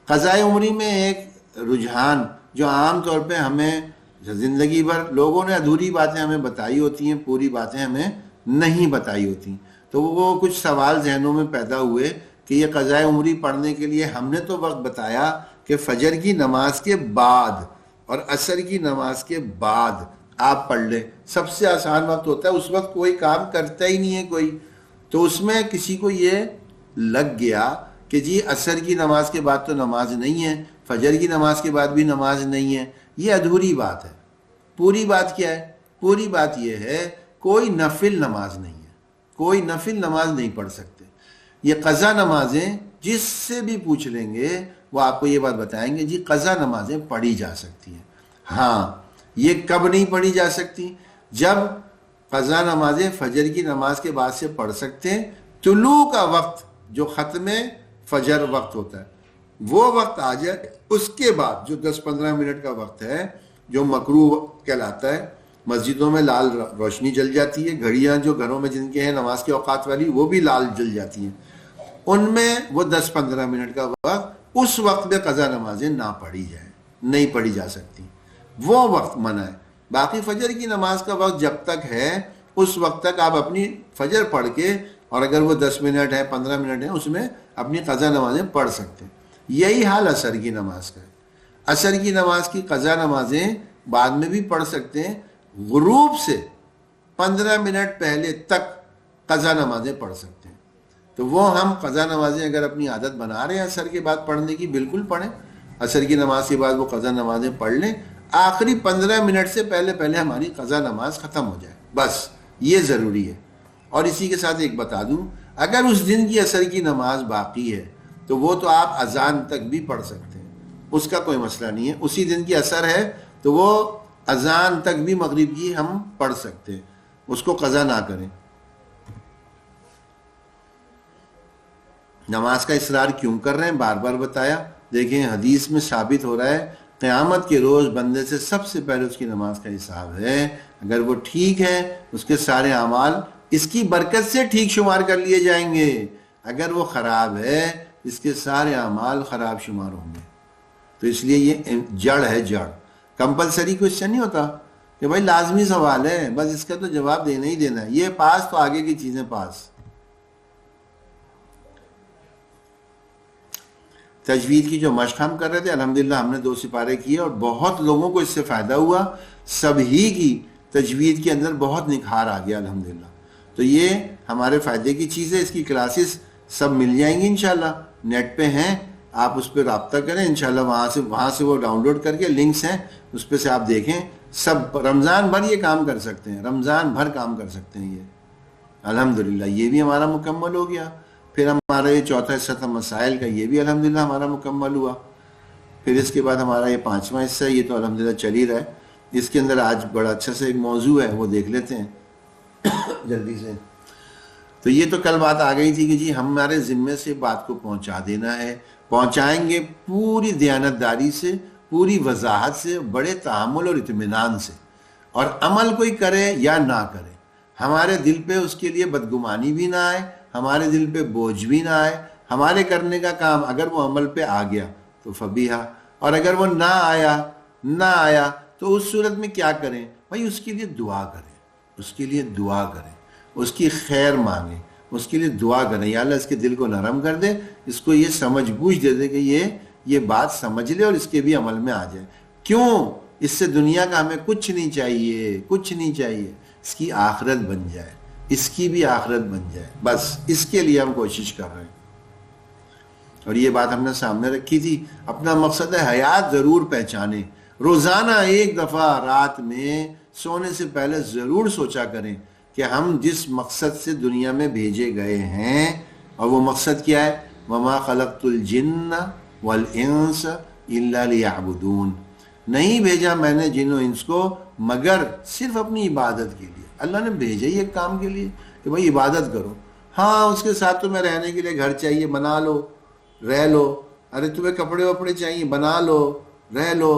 قضاء عمری میں ایک رجحان جو عام طور پہ ہمیں زندگی بھر لوگوں نے ادھوری باتیں ہمیں بتائی ہوتی ہیں، پوری باتیں ہمیں نہیں بتائی ہوتی، تو وہ کچھ سوال ذہنوں میں پیدا ہوئے کہ یہ قضاء عمری پڑھنے کے لیے ہم نے تو وقت بتایا کہ فجر کی نماز کے بعد اور عصر کی نماز کے بعد آپ پڑھ لیں. سب سے آسان وقت ہوتا ہے، اس وقت کوئی کام کرتا ہی نہیں ہے کوئی. تو اس میں کسی کو یہ لگ گیا کہ جی عصر کی نماز کے بعد تو نماز نہیں ہے، فجر کی نماز کے بعد بھی نماز نہیں ہے. یہ ادھوری بات ہے. پوری بات کیا ہے؟ پوری بات یہ ہے کوئی نفل نماز نہیں ہے، کوئی نفل نماز نہیں پڑھ سکتے. یہ قضا نمازیں جس سے بھی پوچھ لیں گے وہ آپ کو یہ بات بتائیں گے جی قضا نمازیں پڑھی جا سکتی ہیں. ہاں، یہ کب نہیں پڑھی جا سکتی؟ جب قضا نمازیں فجر کی نماز کے بعد سے پڑھ سکتے ہیں. طلوع کا وقت جو ختم فجر وقت ہوتا ہے وہ وقت آ جائے، اس کے بعد جو 10-15 منٹ کا وقت ہے جو مکروہ کہلاتا ہے. مسجدوں میں لال روشنی جل جاتی ہے، گھڑیاں جو گھروں میں جن کے ہیں نماز کے اوقات والی وہ بھی لال جل جاتی ہیں. ان میں وہ 10-15 منٹ کا وقت، اس وقت میں قضا نمازیں نہ پڑھی جائیں، نہیں پڑھی جا سکتی، وہ وقت منع ہے. باقی فجر کی نماز کا وقت جب تک ہے اس وقت تک آپ اپنی فجر پڑھ کے، اور اگر وہ 10 منٹ ہے 15 منٹ ہے اس میں اپنی قضا نمازیں پڑھ سکتے ہیں. یہی حال عصر کی نماز کا ہے. عصر کی نماز کی قضا نمازیں بعد میں بھی پڑھ سکتے ہیں، غروب سے 15 منٹ پہلے تک قضا نمازیں پڑھ سکتے ہیں. تو وہ ہم قضا نمازیں اگر اپنی عادت بنا رہے ہیں عصر کے بعد پڑھنے کی، بالکل پڑھیں. عصر کی نماز کے بعد وہ قضا نمازیں پڑھ لیں، آخری 15 منٹ سے پہلے ہماری قضا نماز ختم ہو جائے، بس یہ ضروری ہے. اور اسی کے ساتھ ایک بتا دوں، اگر اس دن کی عصر کی نماز باقی ہے تو وہ تو آپ اذان تک بھی پڑھ سکتے ہیں، اس کا کوئی مسئلہ نہیں ہے. اسی دن کی عصر ہے تو وہ اذان تک بھی مغرب کی ہم پڑھ سکتے ہیں، اس کو قضا نہ کریں. نماز کا اصرار کیوں کر رہے ہیں بار بار بتایا. دیکھیں حدیث میں ثابت ہو رہا ہے قیامت کے روز بندے سے سب سے پہلے اس کی نماز کا حساب ہے. اگر وہ ٹھیک ہے اس کے سارے اعمال اس کی برکت سے ٹھیک شمار کر لیے جائیں گے، اگر وہ خراب ہے اس کے سارے اعمال خراب شمار ہوں گے. تو اس لیے یہ جڑ ہے، جڑ. کمپلسری کوشچن نہیں ہوتا کہ بھائی لازمی سوال ہے بس اس کا تو جواب دینا ہی دینا ہے، یہ پاس تو آگے کی چیزیں پاس. تجوید کی جو مشق ہم کر رہے تھے الحمدللہ ہم نے 2 سپارے کیے اور بہت لوگوں کو اس سے فائدہ ہوا، سبھی کی تجوید کے اندر بہت نکھار آ گیا الحمدللہ. تو یہ ہمارے فائدے کی چیز ہے. اس کی کلاسز سب مل جائیں گی انشاءاللہ، نیٹ پہ ہیں، آپ اس پہ رابطہ کریں انشاءاللہ. وہاں سے وہ ڈاؤن لوڈ کر کے لنکس ہیں اس پہ سے آپ دیکھیں. سب رمضان بھر یہ کام کر سکتے ہیں، رمضان بھر کام کر سکتے ہیں. یہ الحمدللہ یہ بھی ہمارا مکمل ہو گیا. پھر ہمارا یہ چوتھا حصہ تھا مسائل کا، یہ بھی الحمدللہ ہمارا مکمل ہوا. پھر اس کے بعد ہمارا یہ 5واں حصہ ہے، یہ تو الحمدللہ چل ہی رہا ہے. اس کے اندر آج بڑا اچھا سے ایک موضوع ہے وہ دیکھ لیتے ہیں جلدی سے. تو یہ تو کل بات آ گئی تھی کہ جی ہمارے ذمے سے بات کو پہنچا دینا ہے، پہنچائیں گے پوری دیانتداری سے، پوری وضاحت سے، بڑے تحمل اور اطمینان سے. اور عمل کوئی کرے یا نہ کرے ہمارے دل پہ اس کے لیے بدگمانی بھی نہ آئے، ہمارے دل پہ بوجھ بھی نہ آئے. ہمارے کرنے کا کام اگر وہ عمل پہ آ گیا تو فبیہا، اور اگر وہ نہ آیا تو اس صورت میں کیا کریں بھائی؟ اس کے لیے دعا کریں، اس کے لیے دعا کریں، اس کی خیر مانگیں، اس کے لیے دعا کریں یا اللہ اس کے دل کو نرم کر دے، اس کو یہ سمجھ بوجھ دے دے کہ یہ بات سمجھ لے اور اس کے بھی عمل میں آ جائے. کیوں؟ اس سے دنیا کا ہمیں کچھ نہیں چاہیے، کچھ نہیں چاہیے. اس کی آخرت بن جائے، اس کی بھی آخرت بن جائے، بس اس کے لیے ہم کوشش کر رہے ہیں. اور یہ بات ہم نے سامنے رکھی تھی. اپنا مقصد حیات ضرور پہچانیں. روزانہ ایک دفعہ رات میں سونے سے پہلے ضرور سوچا کریں کہ ہم جس مقصد سے دنیا میں بھیجے گئے ہیں، اور وہ مقصد کیا ہے؟ وَمَا خَلَقْتُ الْجِنَّ وَالْإِنسَ إِلَّا لِيَعْبُدُونَ. نہیں بھیجا میں نے جن و انس کو مگر صرف اپنی عبادت کے لیے. اللہ نے بھیجا ہی ایک کام کے لیے کہ بھائی عبادت کرو. ہاں اس کے ساتھ تمہیں رہنے کے لیے گھر چاہیے، بنا لو رہ لو. ارے تمہیں کپڑے وپڑے چاہیے، بنا لو رہ لو.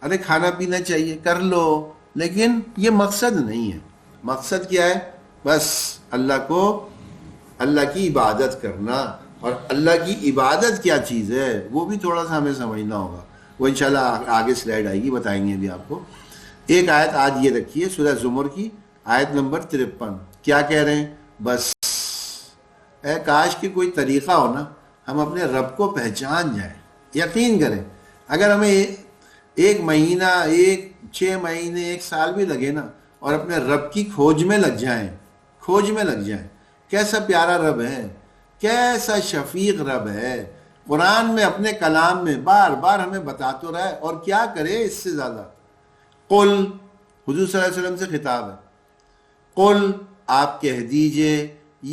ارے کھانا پینا چاہیے، کر لو. لیکن یہ مقصد نہیں ہے. مقصد کیا ہے؟ بس اللہ کی عبادت کرنا. اور اللہ کی عبادت کیا چیز ہے وہ بھی تھوڑا سا ہمیں سمجھنا ہوگا. وہ انشاءاللہ آگے سلائیڈ آئے گی، بتائیں گے ابھی آپ کو. ایک آیت آج یہ رکھیے سورہ زمر کی آیت نمبر 53. کیا کہہ رہے ہیں؟ بس اے کاش کہ کوئی طریقہ ہو نا ہم اپنے رب کو پہچان جائیں. یقین کریں اگر ہمیں ایک مہینہ، 6 مہینے، 1 سال بھی لگے نا اور اپنے رب کی کھوج میں لگ جائیں. کیسا پیارا رب ہے، کیسا شفیق رب ہے. قرآن میں اپنے کلام میں بار بار ہمیں بتا تو رہا ہے. اور کیا کرے اس سے زیادہ؟ قل، حضور صلی اللہ علیہ وسلم سے خطاب ہے. قل، آپ کہہ دیجئے،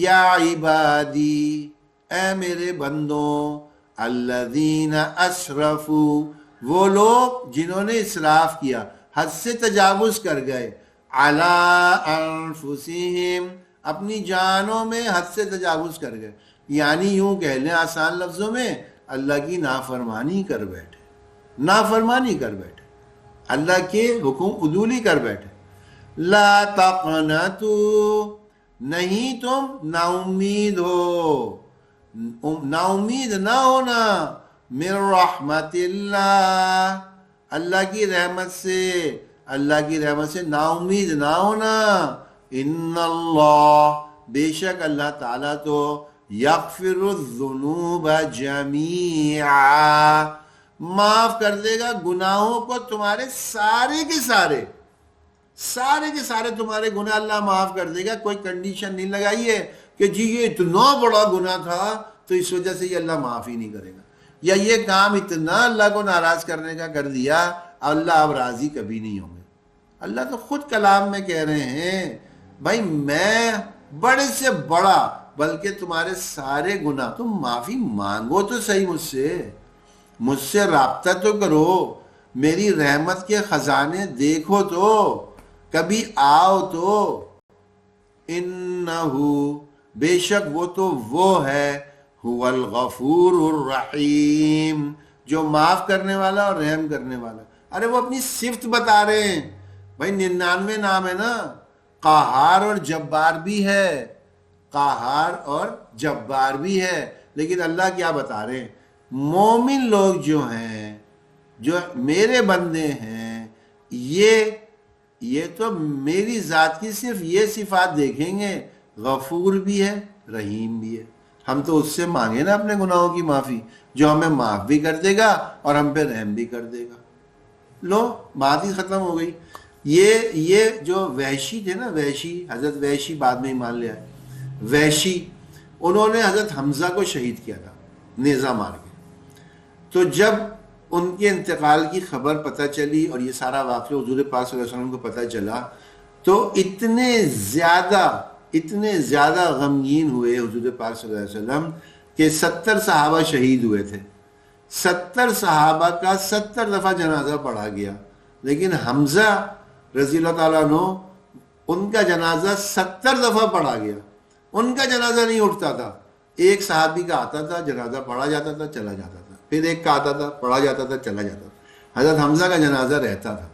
یا عبادی، اے میرے بندوں، الذین اسرفوا، وہ لوگ جنہوں نے اسراف کیا، حد سے تجاوز کر گئے، علی انفسہم، اپنی جانوں میں حد سے تجاوز کر گئے. یعنی یوں کہہ لیں آسان لفظوں میں، اللہ کی نافرمانی کر بیٹھے، اللہ کے حکم عدولی کر بیٹھے. لا تقنطوا، نہیں تم نا امید ہو، نا امید نہ ہونا، من رحمت اللہ، اللہ کی رحمت سے نا امید نہ ہونا. ان اللہ، بے شک اللہ تعالیٰ تو یغفر الذنوب جمیعا، معاف کر دے گا گناہوں کو تمہارے سارے کے سارے تمہارے گناہ اللہ معاف کر دے گا. کوئی کنڈیشن نہیں لگائی ہے کہ جی یہ اتنا بڑا گناہ تھا تو اس وجہ سے یہ اللہ معاف ہی نہیں کرے گا، یا یہ کام اتنا اللہ کو ناراض کرنے کا کر دیا اللہ اب راضی کبھی نہیں ہوں گے. اللہ تو خود کلام میں کہہ رہے ہیں بھائی میں بڑے سے بڑا، بلکہ تمہارے سارے گناہ، تم معافی مانگو تو صحیح مجھ سے رابطہ تو کرو، میری رحمت کے خزانے دیکھو تو، کبھی آؤ تو. انہو، بے شک وہ ہے، هو الغفور الرحیم، جو معاف کرنے والا اور رحم کرنے والا. ارے وہ اپنی صفت بتا رہے ہیں بھائی. 99 نام ہے نا، قہار اور جبار بھی ہے، لیکن اللہ کیا بتا رہے ہیں؟ مومن لوگ جو ہیں، جو میرے بندے ہیں، یہ تو میری ذات کی صرف یہ صفات دیکھیں گے، غفور بھی ہے، رحیم بھی ہے. ہم تو اس سے مانگے نا اپنے گناہوں کی معافی، جو ہمیں معاف بھی کر دے گا اور ہم پہ رحم بھی کر دے گا. لو بات ہی ختم ہو گئی. یہ جو وحشی تھے نا، حضرت وحشی بعد میں ایمان لے آئے. وحشی انہوں نے حضرت حمزہ کو شہید کیا تھا نیزہ مار کے. تو جب ان کے انتقال کی خبر پتہ چلی اور یہ سارا واقعہ حضور پاک صلی اللہ علیہ وسلم کو پتہ چلا تو اتنے زیادہ غمگین ہوئے حضور پاک صلی اللہ علیہ وسلم کہ 70 صحابہ شہید ہوئے تھے. 70 صحابہ کا 70 دفعہ جنازہ پڑھا گیا، لیکن حمزہ رضی اللہ تعالیٰ عنہ ان کا جنازہ 70 دفعہ پڑھا گیا. ان کا جنازہ نہیں اٹھتا تھا. ایک صحابی کا آتا تھا، جنازہ پڑھا جاتا تھا، چلا جاتا تھا، پھر ایک کا آتا تھا، پڑھا جاتا تھا، چلا جاتا تھا. حضرت حمزہ کا جنازہ رہتا تھا.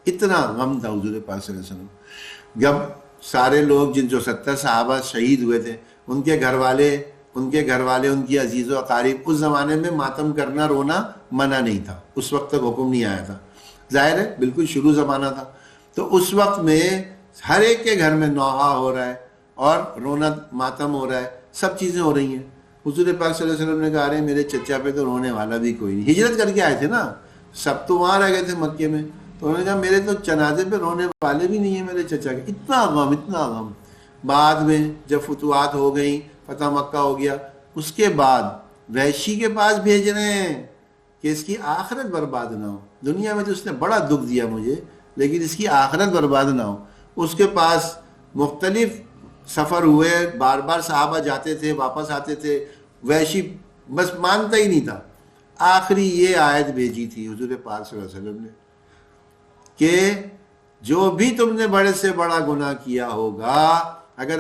اتنا غم تھا حضور پاک صلی اللہ علیہ وسلم. جب سارے لوگ جن جو 70 صحابہ شہید ہوئے تھے، ان کے گھر والے، ان کی عزیز و اقارب، اس زمانے میں ماتم کرنا، رونا منع نہیں تھا. اس وقت تک حکم نہیں آیا تھا، ظاہر ہے بالکل شروع زمانہ تھا. تو اس وقت میں ہر ایک کے گھر میں نوحہ ہو رہا ہے اور رونا ماتم ہو رہا ہے، سب چیزیں ہو رہی ہیں. حضور پاک صلی اللہ علیہ وسلم نے کہا رہے میرے چچا پہ تو رونے والا بھی کوئی نہیں. ہجرت کر کے آئے تھے نا، سب تو وہاں رہ گئے تھے مکے میں. تو انہوں نے کہا میرے تو جنازے پہ رونے والے بھی نہیں ہیں میرے چچا کے. اتنا غم. بعد میں جب فتوحات ہو گئیں، فتح مکہ ہو گیا، اس کے بعد وحشی کے پاس بھیج رہے ہیں کہ اس کی آخرت برباد نہ ہو. دنیا میں تو اس نے بڑا دکھ دیا مجھے، لیکن اس کی آخرت برباد نہ ہو. اس کے پاس مختلف سفر ہوئے، بار بار صحابہ جاتے تھے واپس آتے تھے، وحشی بس مانتا ہی نہیں تھا. آخری یہ آیت بھیجی تھی حضور پاک صلی اللہ علیہ وسلم نے کہ جو بھی تم نے بڑے سے بڑا گناہ کیا ہوگا، اگر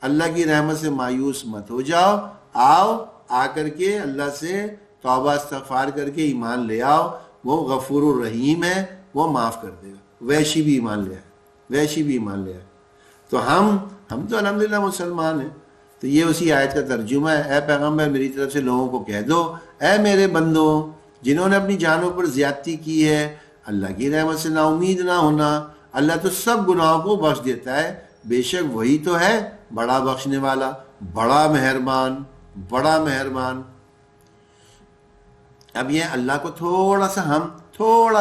اللہ کی رحمت سے مایوس مت ہو جاؤ، آؤ آ کر کے اللہ سے توبہ استغفار کر کے ایمان لے آؤ، وہ غفور الرحیم ہے، وہ معاف کر دے گا. وحشی بھی ایمان لے آئے. تو ہم تو الحمدللہ مسلمان ہیں. تو یہ اسی آیت کا ترجمہ ہے. اے پیغمبر میری طرف سے لوگوں کو کہہ دو، اے میرے بندوں جنہوں نے اپنی جانوں پر زیادتی کی ہے، اللہ کی رحمت سے نا امید نہ ہونا. اللہ تو سب گناہوں کو بخش دیتا ہے، بے شک وہی تو ہے بڑا بخشنے والا، بڑا مہربان. اب یہ اللہ کو تھوڑا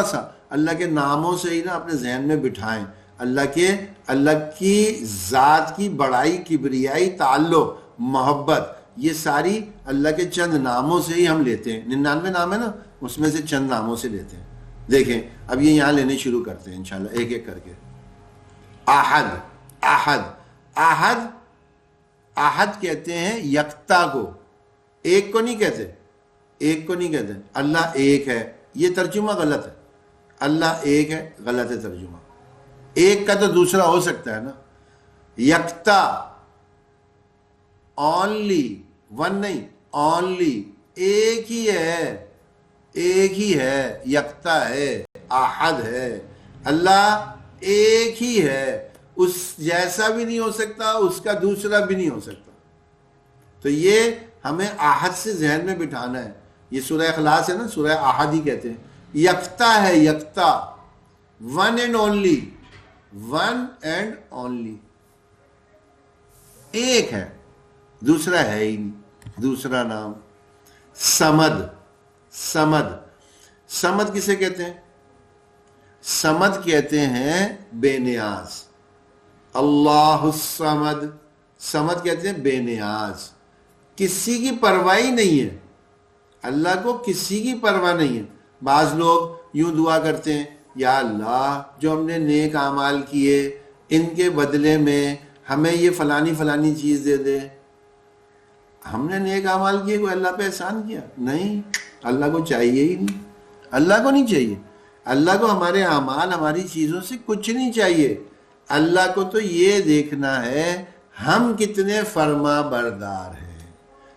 سا اللہ کے ناموں سے ہی نا اپنے ذہن میں بٹھائیں. اللہ کی ذات کی بڑائی، کبریائی، تعلق، محبت، یہ ساری اللہ کے چند ناموں سے ہی ہم لیتے ہیں. 99 نام ہے نا، اس میں سے چند ناموں سے لیتے ہیں. دیکھیں اب یہ یہاں لینے شروع کرتے ہیں انشاءاللہ ایک ایک کر کے. احد کہتے ہیں یکتا کو، ایک کو نہیں کہتے. اللہ ایک ہے، یہ ترجمہ غلط ہے. اللہ ایک ہے، غلط ہے ترجمہ. ایک کا تو دوسرا ہو سکتا ہے نا. یکتا، اونلی، ون نہیں، اونلی، ایک ہی ہے، یکتا ہے، احد ہے. اللہ ایک ہی ہے، اس جیسا بھی نہیں ہو سکتا، اس کا دوسرا بھی نہیں ہو سکتا. تو یہ ہمیں احد سے ذہن میں بٹھانا ہے. یہ سورہ اخلاص ہے نا، سورہ احد ہی کہتے ہیں. یکتا ہے، یکتا، ون اینڈ اونلی، ایک ہے، دوسرا ہے ہی نہیں. دوسرا نام سمد کسے کہتے ہیں؟ سمد کہتے ہیں بے نیاز. اللہ الصمد، سمد کہتے ہیں بے نیاز، کسی کی پرواہ نہیں ہے. اللہ کو کسی کی پرواہ نہیں ہے. بعض لوگ یوں دعا کرتے ہیں، یا اللہ جو ہم نے نیک اعمال کیے ان کے بدلے میں ہمیں یہ فلانی چیز دے دے. ہم نے نیک اعمال کیے، کوئی اللہ پہ احسان کیا؟ نہیں، اللہ کو چاہیے ہی نہیں. اللہ کو نہیں چاہیے. اللہ کو ہمارے اعمال، ہماری چیزوں سے کچھ نہیں چاہیے. اللہ کو تو یہ دیکھنا ہے ہم کتنے فرما بردار ہیں،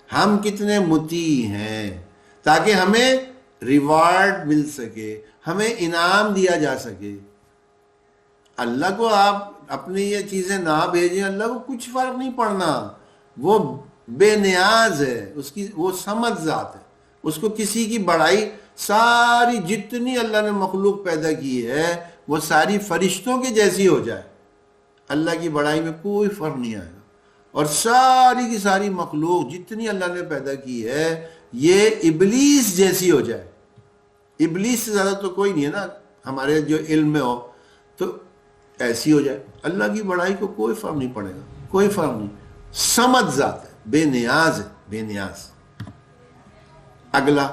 ہم کتنے مطیع ہیں، تاکہ ہمیں ریوارڈ مل سکے، ہمیں انعام دیا جا سکے. اللہ کو آپ اپنی یہ چیزیں نہ بھیجیں، اللہ کو کچھ فرق نہیں پڑنا. وہ بے نیاز ہے، اس کی وہ سمجھ ذات ہے. اس کو کسی کی بڑائی، ساری جتنی اللہ نے مخلوق پیدا کی ہے وہ ساری فرشتوں کے جیسی ہو جائے، اللہ کی بڑائی میں کوئی فرق نہیں آئے گا. اور ساری کی ساری مخلوق جتنی اللہ نے پیدا کی ہے یہ ابلیس جیسی ہو جائے. ابلیس سے زیادہ تو کوئی نہیں ہے نا ہمارے جو علم میں ہو، تو ایسی ہو جائے. اللہ کی بڑائی کو کوئی فرق نہیں پڑے گا، کوئی فرق نہیں. سمجھ ذات ہے، بے نیاز ہے، بے نیاز. اگلا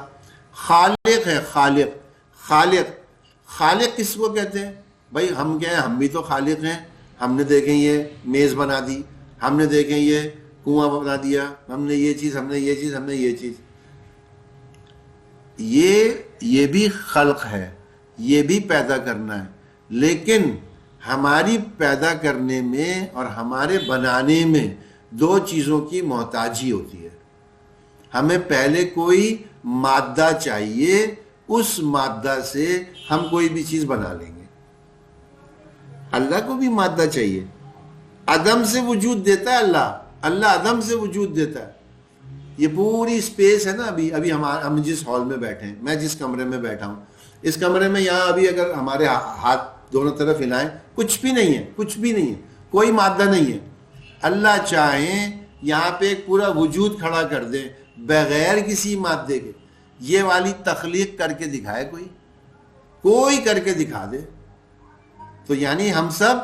خالق ہے. خالق کس کو کہتے ہیں؟ بھائی ہم کیا ہیں، ہم بھی تو خالق ہیں. ہم نے دیکھیں یہ میز بنا دی، ہم نے دیکھیں یہ کنواں بنا دیا، ہم نے یہ چیز، ہم نے یہ چیز. یہ بھی خلق ہے، یہ بھی پیدا کرنا ہے. لیکن ہماری پیدا کرنے میں اور ہمارے بنانے میں دو چیزوں کی محتاجی ہوتی ہے. ہمیں پہلے کوئی مادہ چاہیے، اس مادہ سے ہم کوئی بھی چیز بنا لیں گے. اللہ کو بھی مادہ چاہیے. عدم سے وجود دیتا ہے اللہ عدم سے وجود دیتا ہے. یہ پوری اسپیس ہے نا، ابھی ہم جس ہال میں بیٹھے ہیں، میں جس کمرے میں بیٹھا ہوں، اس کمرے میں یہاں ابھی اگر ہمارے ہاتھ دونوں طرف ہلائیں، کچھ بھی نہیں ہے، کوئی مادہ نہیں ہے. اللہ چاہیں یہاں پہ ایک پورا وجود کھڑا کر دیں بغیر کسی مادے کے. یہ والی تخلیق کر کے دکھائے کوئی کر کے دکھا دے. تو یعنی ہم سب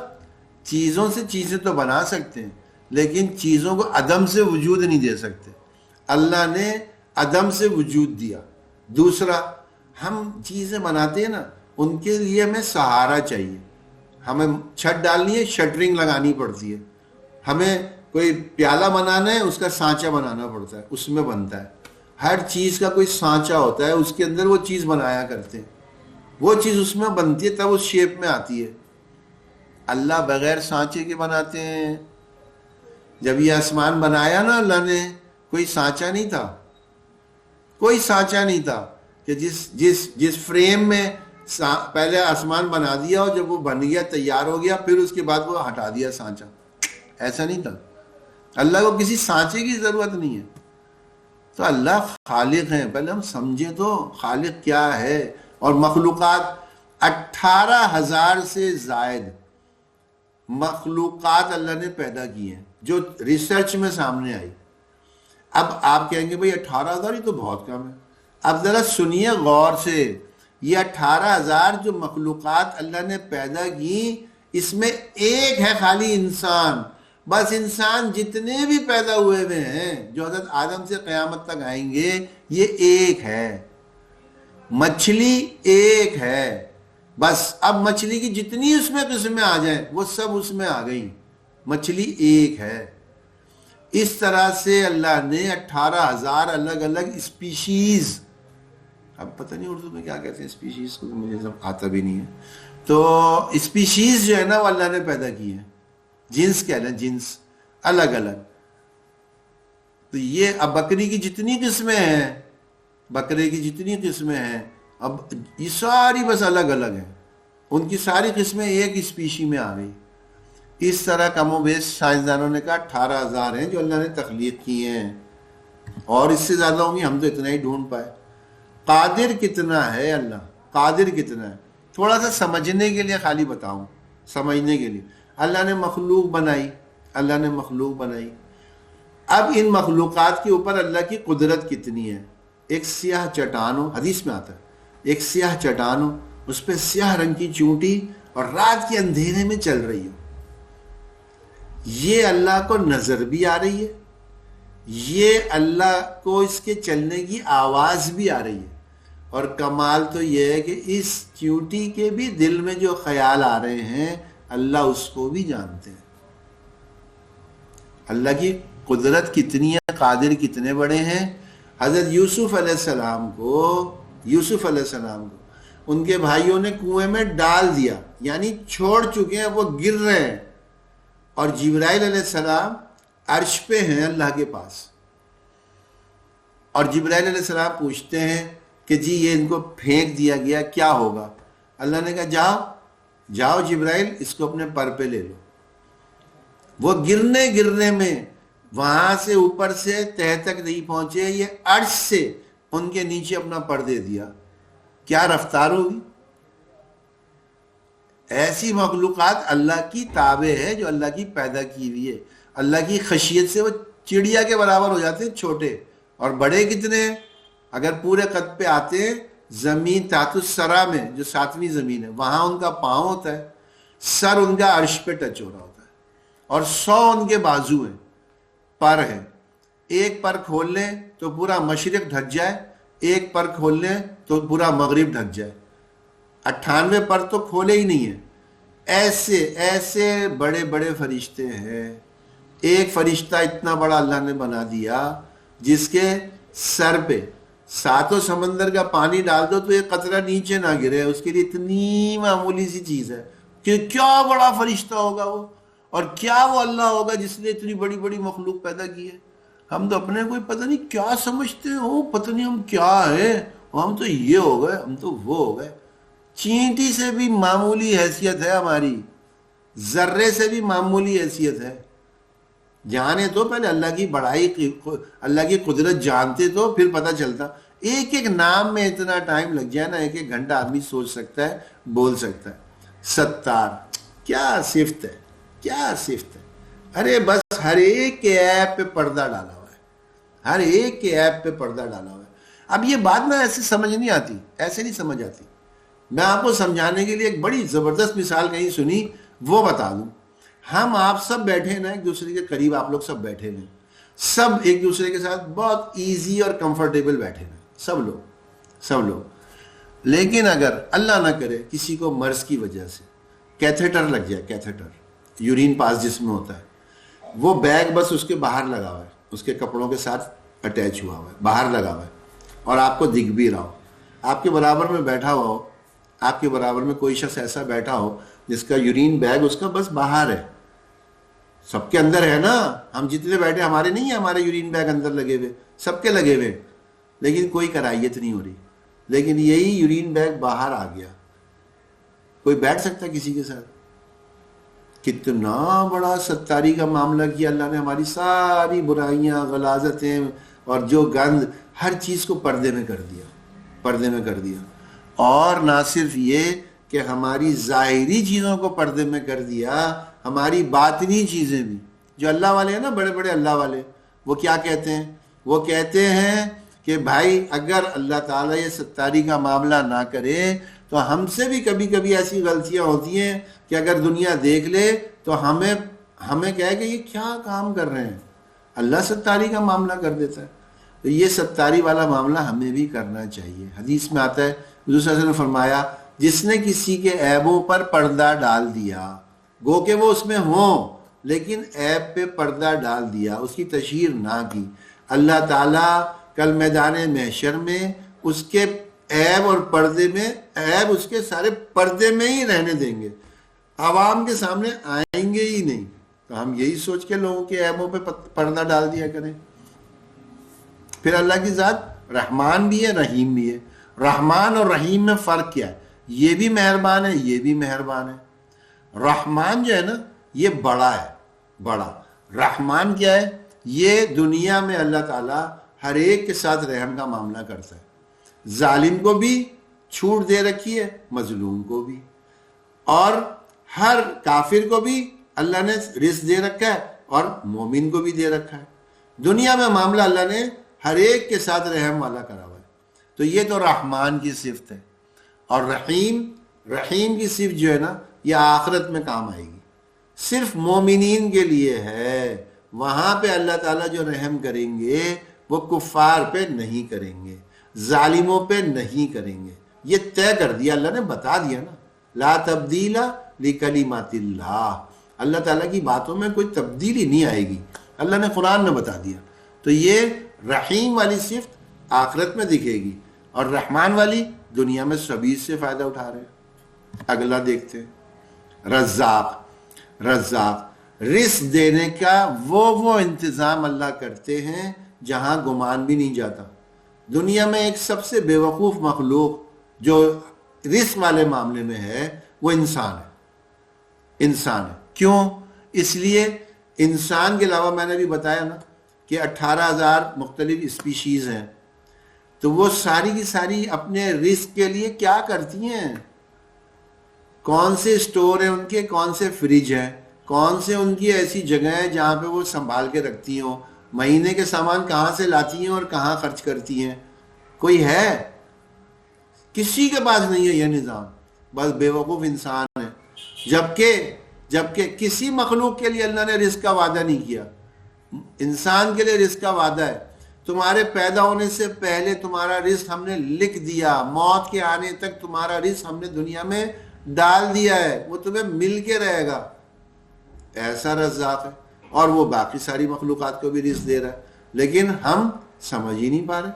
چیزوں سے چیزیں تو بنا سکتے ہیں، لیکن چیزوں کو عدم سے وجود نہیں دے سکتے. اللہ نے عدم سے وجود دیا. دوسرا ہم چیزیں بناتے ہیں نا ان کے لیے ہمیں سہارا چاہیے. ہمیں چھت ڈالنی ہے شٹرنگ لگانی پڑتی ہے. ہمیں کوئی پیالہ بنانا ہے اس کا سانچہ بنانا پڑتا ہے, اس میں بنتا ہے. ہر چیز کا کوئی سانچہ ہوتا ہے, اس کے اندر وہ چیز بنایا کرتے ہیں, وہ چیز اس میں بنتی ہے تب اس شیپ میں آتی ہے. اللہ بغیر سانچے کے بناتے ہیں. جب یہ آسمان بنایا نا اللہ نے, کوئی سانچہ نہیں تھا, کوئی سانچہ نہیں تھا کہ جس فریم میں پہلے آسمان بنا دیا اور جب وہ بن گیا تیار ہو گیا پھر اس کے بعد وہ ہٹا دیا سانچہ. ایسا نہیں تھا. اللہ کو کسی سانچے کی ضرورت نہیں ہے. تو اللہ خالق ہیں. پہلے ہم سمجھے تو خالق کیا ہے. اور مخلوقات 18,000 سے زائد مخلوقات اللہ نے پیدا کی ہیں جو ریسرچ میں سامنے آئی. اب آپ کہیں گے بھئی 18,000 ہی تو بہت کم ہے. اب ذرا سنیے غور سے, یہ 18,000 جو مخلوقات اللہ نے پیدا کی اس میں ایک ہے خالی انسان. بس انسان جتنے بھی پیدا ہوئے ہیں جو حضرت آدم سے قیامت تک آئیں گے یہ ایک ہے. مچھلی ایک ہے بس. اب مچھلی کی جتنی اس میں قسمیں آ جائیں وہ سب اس میں آ گئی, مچھلی ایک ہے. اس طرح سے اللہ نے 18,000 الگ الگ اسپیشیز, اب پتہ نہیں اردو میں کیا کہتے ہیں اسپیشیز کو, مجھے سب آتا بھی نہیں ہے. تو اسپیشیز جو ہے نا وہ اللہ نے پیدا کی ہے, جنس کہہ لیں, جنس الگ الگ. تو یہ اب بکری کی جتنی قسمیں ہیں, بکرے کی جتنی قسمیں ہیں, اب یہ ساری بس الگ الگ ہیں. ان کی ساری قسمیں ایک اسپیشی میں آ گئی. اس طرح کم و بیش سائنسدانوں نے کہا 18,000 ہیں جو اللہ نے تخلیق کیے ہیں, اور اس سے زیادہ ہوں گی, ہم تو اتنا ہی ڈھونڈ پائے. قادر کتنا ہے اللہ, قادر کتنا ہے. تھوڑا سا سمجھنے کے لیے خالی بتاؤں, سمجھنے کے لیے. اللہ نے مخلوق بنائی, اللہ نے مخلوق بنائی. اب ان مخلوقات کے اوپر اللہ کی قدرت کتنی ہے. ایک سیاہ چٹان ہو, حدیث میں آتا ہے, ایک سیاہ چٹان ہو, اس پہ سیاہ رنگ کی چونٹی اور رات کے اندھیرے میں چل رہی ہو. یہ اللہ کو نظر بھی آ رہی ہے, یہ اللہ کو اس کے چلنے کی آواز بھی آ رہی ہے. اور کمال تو یہ ہے کہ اس چونٹی کے بھی دل میں جو خیال آ رہے ہیں اللہ اس کو بھی جانتے ہیں. اللہ کی قدرت کتنی ہے, قادر کتنے بڑے ہیں. حضرت یوسف علیہ السلام کو ان کے بھائیوں نے کنویں میں ڈال دیا, یعنی چھوڑ چکے ہیں, وہ گر رہے ہیں, اور جبرائیل علیہ السلام عرش پہ ہیں اللہ کے پاس. اور جبرائیل علیہ السلام پوچھتے ہیں کہ جی یہ ان کو پھینک دیا گیا, کیا ہوگا؟ اللہ نے کہا جاؤ جبرائیل, اس کو اپنے پر پہ لے لو. وہ گرنے میں وہاں سے اوپر سے تہ تک نہیں پہنچے, یہ عرش سے ان کے نیچے اپنا پر دے دیا. کیا رفتار ہوگی. ایسی مخلوقات اللہ کی تابع ہے جو اللہ کی پیدا کی ہوئی ہے. اللہ کی خشیت سے وہ چڑیا کے برابر ہو جاتے ہیں چھوٹے, اور بڑے کتنے ہیں. اگر پورے قد پہ آتے ہیں, زمین تحت الثری میں جو 7ویں زمین ہے وہاں ان کا پاؤں ہوتا ہے, سر ان کا عرش پہ ٹچ ہو رہا ہوتا ہے, اور 100 ان کے بازو ہیں, پر ہے. ایک پر کھول لیں تو پورا مشرق ڈھک جائے, ایک پر کھول لیں تو پورا مغرب ڈھک جائے. 98 پر تو کھولے ہی نہیں ہیں. ایسے بڑے بڑے فرشتے ہیں. ایک فرشتہ اتنا بڑا اللہ نے بنا دیا جس کے سر پہ 7 سمندر کا پانی ڈال دو تو ایک قطرہ نیچے نہ گرے. اس کے لیے اتنی معمولی سی چیز ہے کہ کیا بڑا فرشتہ ہوگا وہ, اور کیا وہ اللہ ہوگا جس نے اتنی بڑی بڑی مخلوق پیدا کی ہے. ہم تو اپنے کوئی پتہ نہیں کیا سمجھتے ہو, پتہ نہیں ہم کیا ہے, ہم تو یہ ہو گئے, ہم تو وہ ہو گئے. چینٹی سے بھی معمولی حیثیت ہے ہماری, ذرے سے بھی معمولی حیثیت ہے. جانے تو پہلے اللہ کی بڑائی, اللہ کی قدرت جانتے تو پھر پتہ چلتا. ایک ایک نام میں اتنا ٹائم لگ جائے نا, ایک ایک گھنٹہ آدمی سوچ سکتا ہے, بول سکتا ہے. ستار کیا صفت ہے, کیا صفت ہے. ارے بس ہر ایک کے ایپ پہ پردہ ڈالا ہوا ہے, ہر ایک کے ایپ پہ پردہ ڈالا ہوا ہے. اب یہ بات نا ایسے سمجھ نہیں آتی, ایسے نہیں سمجھ آتی. میں آپ کو سمجھانے کے لیے ایک بڑی زبردست مثال کہیں سنی, وہ بتا دوں. ہم آپ سب بیٹھے نا ایک دوسرے کے قریب, آپ لوگ سب بیٹھے ہیں, سب ایک دوسرے کے ساتھ بہت ایزی اور کمفرٹیبل بیٹھے ہوئے، سب لوگ. لیکن اگر اللہ نہ کرے کسی کو مرض کی وجہ سے کیتھیٹر لگ جائے، کیتھیٹر یورین پاس جس میں ہوتا ہے، وہ بیگ بس اس کے باہر لگا ہوا ہے، اس کے کپڑوں کے ساتھ اٹیچ ہوا ہے، باہر لگا ہوا ہے، اور آپ کو دکھ بھی رہا ہو، آپ کے برابر میں بیٹھا ہوا ہو، آپ کے برابر میں کوئی شخص ایسا بیٹھا ہو جس کا یورین بیگ اس کا بس باہر ہے، سب کے اندر ہے نا، ہم جتنے بیٹھے ہمارے نہیں ہیں، ہمارے یورین بیگ اندر لگے ہوئے، سب کے لگے ہوئے، لیکن کوئی کرائیت نہیں ہو رہی. لیکن یہی یورین بیگ باہر آ گیا، کوئی بیٹھ سکتا کسی کے ساتھ؟ کتنا بڑا ستاری کا معاملہ کیا اللہ نے، ہماری ساری برائیاں، غلاظتیں اور جو گند، ہر چیز کو پردے میں کر دیا. اور نہ صرف یہ کہ ہماری ظاہری چیزوں کو پردے میں کر دیا، ہماری باطنی چیزیں بھی. جو اللہ والے ہیں نا، بڑے بڑے اللہ والے، وہ کیا کہتے ہیں؟ وہ کہتے ہیں کہ بھائی اگر اللہ تعالیٰ یہ ستاری کا معاملہ نہ کرے تو ہم سے بھی کبھی کبھی ایسی غلطیاں ہوتی ہیں کہ اگر دنیا دیکھ لے تو ہمیں کہے کہ یہ کیا کام کر رہے ہیں. اللہ ستاری کا معاملہ کر دیتا ہے. تو یہ ستاری والا معاملہ ہمیں بھی کرنا چاہیے. حدیث میں آتا ہے، حضور صلی اللہ علیہ وسلم نے فرمایا، جس نے کسی کے عیبوں پر پردہ ڈال دیا، گو کہ وہ اس میں ہوں لیکن عیب پہ پردہ ڈال دیا، اس کی تشہیر نہ کی، اللہ تعالیٰ کل میدان محشر میں اس کے عیب اور پردے میں، عیب اس کے سارے پردے میں ہی رہنے دیں گے، عوام کے سامنے آئیں گے ہی نہیں. تو ہم یہی سوچ کے لوگوں کے عیبوں پہ پردہ ڈال دیا کریں. پھر اللہ کی ذات رحمان بھی ہے، رحیم بھی ہے. رحمان اور رحیم میں فرق کیا ہے؟ یہ بھی مہربان ہے، یہ بھی مہربان ہے. رحمان جو ہے نا، یہ بڑا ہے، بڑا. رحمان کیا ہے؟ یہ دنیا میں اللہ تعالیٰ ہر ایک کے ساتھ رحم کا معاملہ کرتا ہے. ظالم کو بھی چھوٹ دے رکھی ہے، مظلوم کو بھی، اور ہر کافر کو بھی اللہ نے رزق دے رکھا ہے اور مومن کو بھی دے رکھا ہے. دنیا میں معاملہ اللہ نے ہر ایک کے ساتھ رحم والا کرا ہوا ہے. تو یہ تو رحمان کی صفت ہے. اور رحیم کی صفت جو ہے نا، یہ آخرت میں کام آئے گی، صرف مومنین کے لیے ہے. وہاں پہ اللہ تعالیٰ جو رحم کریں گے وہ کفار پہ نہیں کریں گے، ظالموں پہ نہیں کریں گے. یہ طے کر دیا اللہ نے، بتا دیا نا، لا تبدیل لکلمات اللہ. اللہ تعالیٰ کی باتوں میں کوئی تبدیلی نہیں آئے گی، اللہ نے قرآن میں بتا دیا. تو یہ رحیم والی صفت آخرت میں دکھے گی، اور رحمان والی دنیا میں سبھی سے فائدہ اٹھا رہے ہیں. اگلا دیکھتے ہیں، رزاق رزق دینے کا وہ انتظام اللہ کرتے ہیں جہاں گمان بھی نہیں جاتا. دنیا میں ایک سب سے بے وقوف مخلوق جو رزق والے معاملے میں ہے وہ انسان ہے. کیوں؟ اس لیے انسان کے علاوہ میں نے بھی بتایا نا کہ 18,000 مختلف اسپیشیز ہیں. تو وہ ساری کی ساری اپنے رزق کے لیے کیا کرتی ہیں؟ کون سے اسٹور ہیں ان کے، کون سے فریج ہیں، کون سے ان کی ایسی جگہ ہیں جہاں پہ وہ سنبھال کے رکھتی ہوں، مہینے کے سامان کہاں سے لاتی ہیں اور کہاں خرچ کرتی ہیں؟ کوئی ہے؟ کسی کے پاس نہیں ہے یہ نظام، بس بے وقوف انسان ہے. جبکہ کسی مخلوق کے لیے اللہ نے رزق کا وعدہ نہیں کیا. انسان کے لیے رزق کا وعدہ ہے. تمہارے پیدا ہونے سے پہلے تمہارا رزق ہم نے لکھ دیا، موت کے آنے تک تمہارا رزق ہم نے دنیا میں ڈال دیا ہے، وہ تمہیں مل کے رہے گا. ایسا رزاق ہے، اور وہ باقی ساری مخلوقات کو بھی رزق دے رہا ہے. لیکن ہم سمجھ ہی نہیں پا رہے،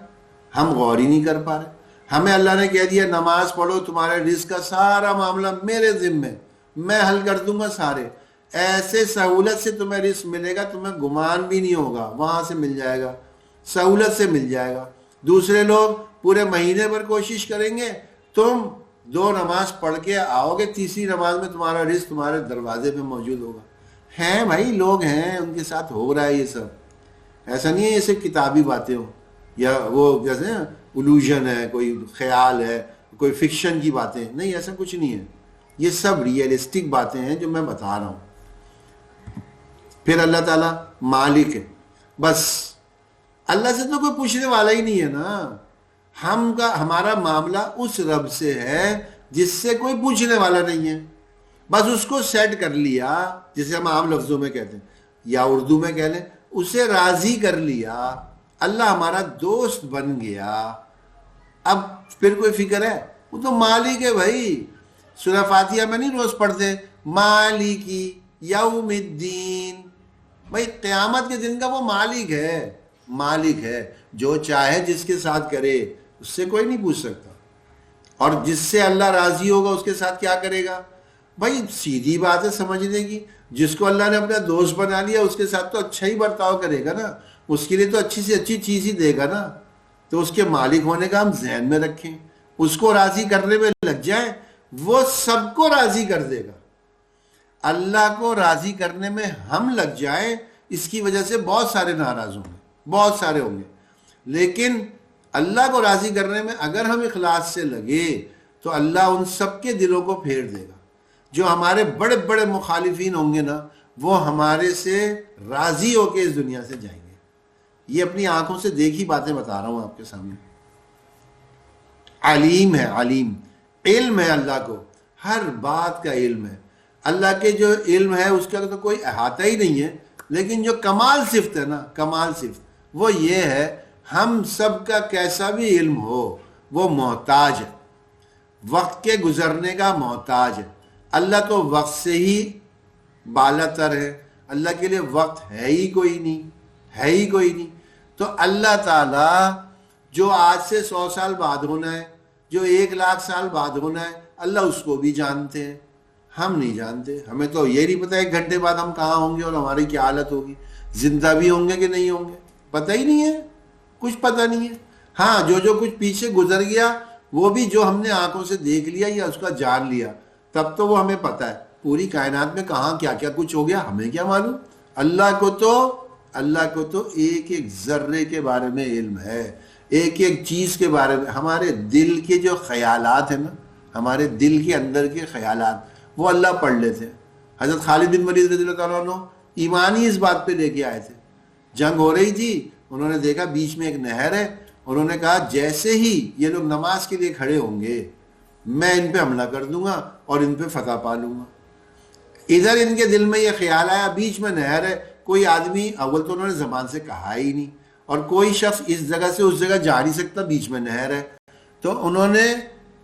ہم غور ہی نہیں کر پا رہے. ہمیں اللہ نے کہہ دیا نماز پڑھو، تمہارے رزق کا سارا معاملہ میرے ذمے، میں حل کر دوں گا سارے. ایسے سہولت سے تمہیں رزق ملے گا، تمہیں گمان بھی نہیں ہوگا، وہاں سے مل جائے گا، سہولت سے مل جائے گا. دوسرے لوگ پورے مہینے پر کوشش کریں گے، تم 2 نماز پڑھ کے آؤ گے، تیسری نماز میں تمہارا رزق تمہارے دروازے پہ موجود ہوگا. ہیں بھائی، لوگ ہیں، ان کے ساتھ ہو رہا ہے یہ سب. ایسا نہیں ہے یہ صرف کتابی باتیں ہوں، یا وہ جیسے الوژن ہے، کوئی خیال ہے، کوئی فکشن کی باتیں. نہیں، ایسا کچھ نہیں ہے. یہ سب ریئلسٹک باتیں ہیں جو میں بتا رہا ہوں. پھر اللہ تعالیٰ مالک ہے. بس اللہ سے تو کوئی پوچھنے والا ہی نہیں ہے نا. ہمارا معاملہ اس رب سے ہے جس سے کوئی پوچھنے والا نہیں ہے. بس اس کو سیٹ کر لیا، جسے ہم عام لفظوں میں کہتے ہیں، یا اردو میں کہہ لیں اسے راضی کر لیا، اللہ ہمارا دوست بن گیا، اب پھر کوئی فکر ہے؟ وہ تو مالک ہے بھائی. سورہ فاتحہ میں نہیں روز پڑھتے مالکی یوم الدین؟ بھائی قیامت کے دن کا وہ مالک ہے، مالک ہے. جو چاہے جس کے ساتھ کرے، اس سے کوئی نہیں پوچھ سکتا. اور جس سے اللہ راضی ہوگا اس کے ساتھ کیا کرے گا؟ بھائی سیدھی بات ہے سمجھنے کی. جس کو اللہ نے اپنا دوست بنا لیا اس کے ساتھ تو اچھا ہی برتاؤ کرے گا نا، اس کے لیے تو اچھی سے اچھی چیز ہی دے گا نا. تو اس کے مالک ہونے کا ہم ذہن میں رکھیں، اس کو راضی کرنے میں لگ جائیں، وہ سب کو راضی کر دے گا. اللہ کو راضی کرنے میں ہم لگ جائیں، اس کی وجہ سے بہت سارے ناراض ہوں گے، بہت سارے ہوں گے. لیکن اللہ کو راضی کرنے میں اگر ہم اخلاص سے لگے تو اللہ ان سب کے دلوں کو پھیر دے گا. جو ہمارے بڑے بڑے مخالفین ہوں گے نا، وہ ہمارے سے راضی ہو کے اس دنیا سے جائیں گے. یہ اپنی آنکھوں سے دیکھی باتیں بتا رہا ہوں آپ کے سامنے. علیم ہے، علیم، علم ہے اللہ کو، ہر بات کا علم ہے. اللہ کے جو علم ہے اس کا تو کوئی احاطہ ہی نہیں ہے. لیکن جو کمال صفت ہے نا، کمال صفت وہ یہ ہے، ہم سب کا کیسا بھی علم ہو وہ محتاج ہے، وقت کے گزرنے کا محتاج ہے. اللہ تو وقت سے ہی بالا تر ہے، اللہ کے لیے وقت ہے ہی کوئی نہیں، ہے ہی کوئی نہیں. تو اللہ تعالیٰ جو آج سے 100 سال بعد ہونا ہے، جو 1,00,000 سال بعد ہونا ہے، اللہ اس کو بھی جانتے ہیں، ہم نہیں جانتے. ہمیں تو یہ نہیں پتا 1 گھنٹے بعد ہم کہاں ہوں گے اور ہماری کیا حالت ہوگی، زندہ بھی ہوں گے کہ نہیں ہوں گے، پتہ ہی نہیں ہے، کچھ پتہ نہیں ہے. ہاں جو کچھ پیچھے گزر گیا وہ بھی جو ہم نے آنکھوں سے دیکھ لیا یا اس کا جان لیا، تب تو وہ ہمیں پتہ ہے. پوری کائنات میں کہاں کیا کیا کچھ ہو گیا ہمیں کیا معلوم. اللہ کو تو ایک ایک ذرے کے بارے میں علم ہے، ایک ایک چیز کے بارے میں. ہمارے دل کے جو خیالات ہیں نا، ہمارے دل کے اندر کے خیالات، وہ اللہ پڑھ لیتے. حضرت خالد بن ولید رضی اللہ تعالیٰ عنہ ایمان ہی اس بات پہ لے کے آئے تھے. جنگ ہو رہی تھی، انہوں نے دیکھا بیچ میں ایک نہر ہے، انہوں نے کہا جیسے ہی یہ لوگ نماز کے لیے کھڑے ہوں گے میں ان پہ حملہ کر دوں گا اور ان پہ فتح پا لوں گا. ادھر ان کے دل میں یہ خیال آیا بیچ میں نہر ہے، کوئی آدمی، اول تو انہوں نے زبان سے کہا ہی نہیں، اور کوئی شخص اس جگہ سے اس جگہ جا نہیں سکتا، بیچ میں نہر ہے. تو انہوں نے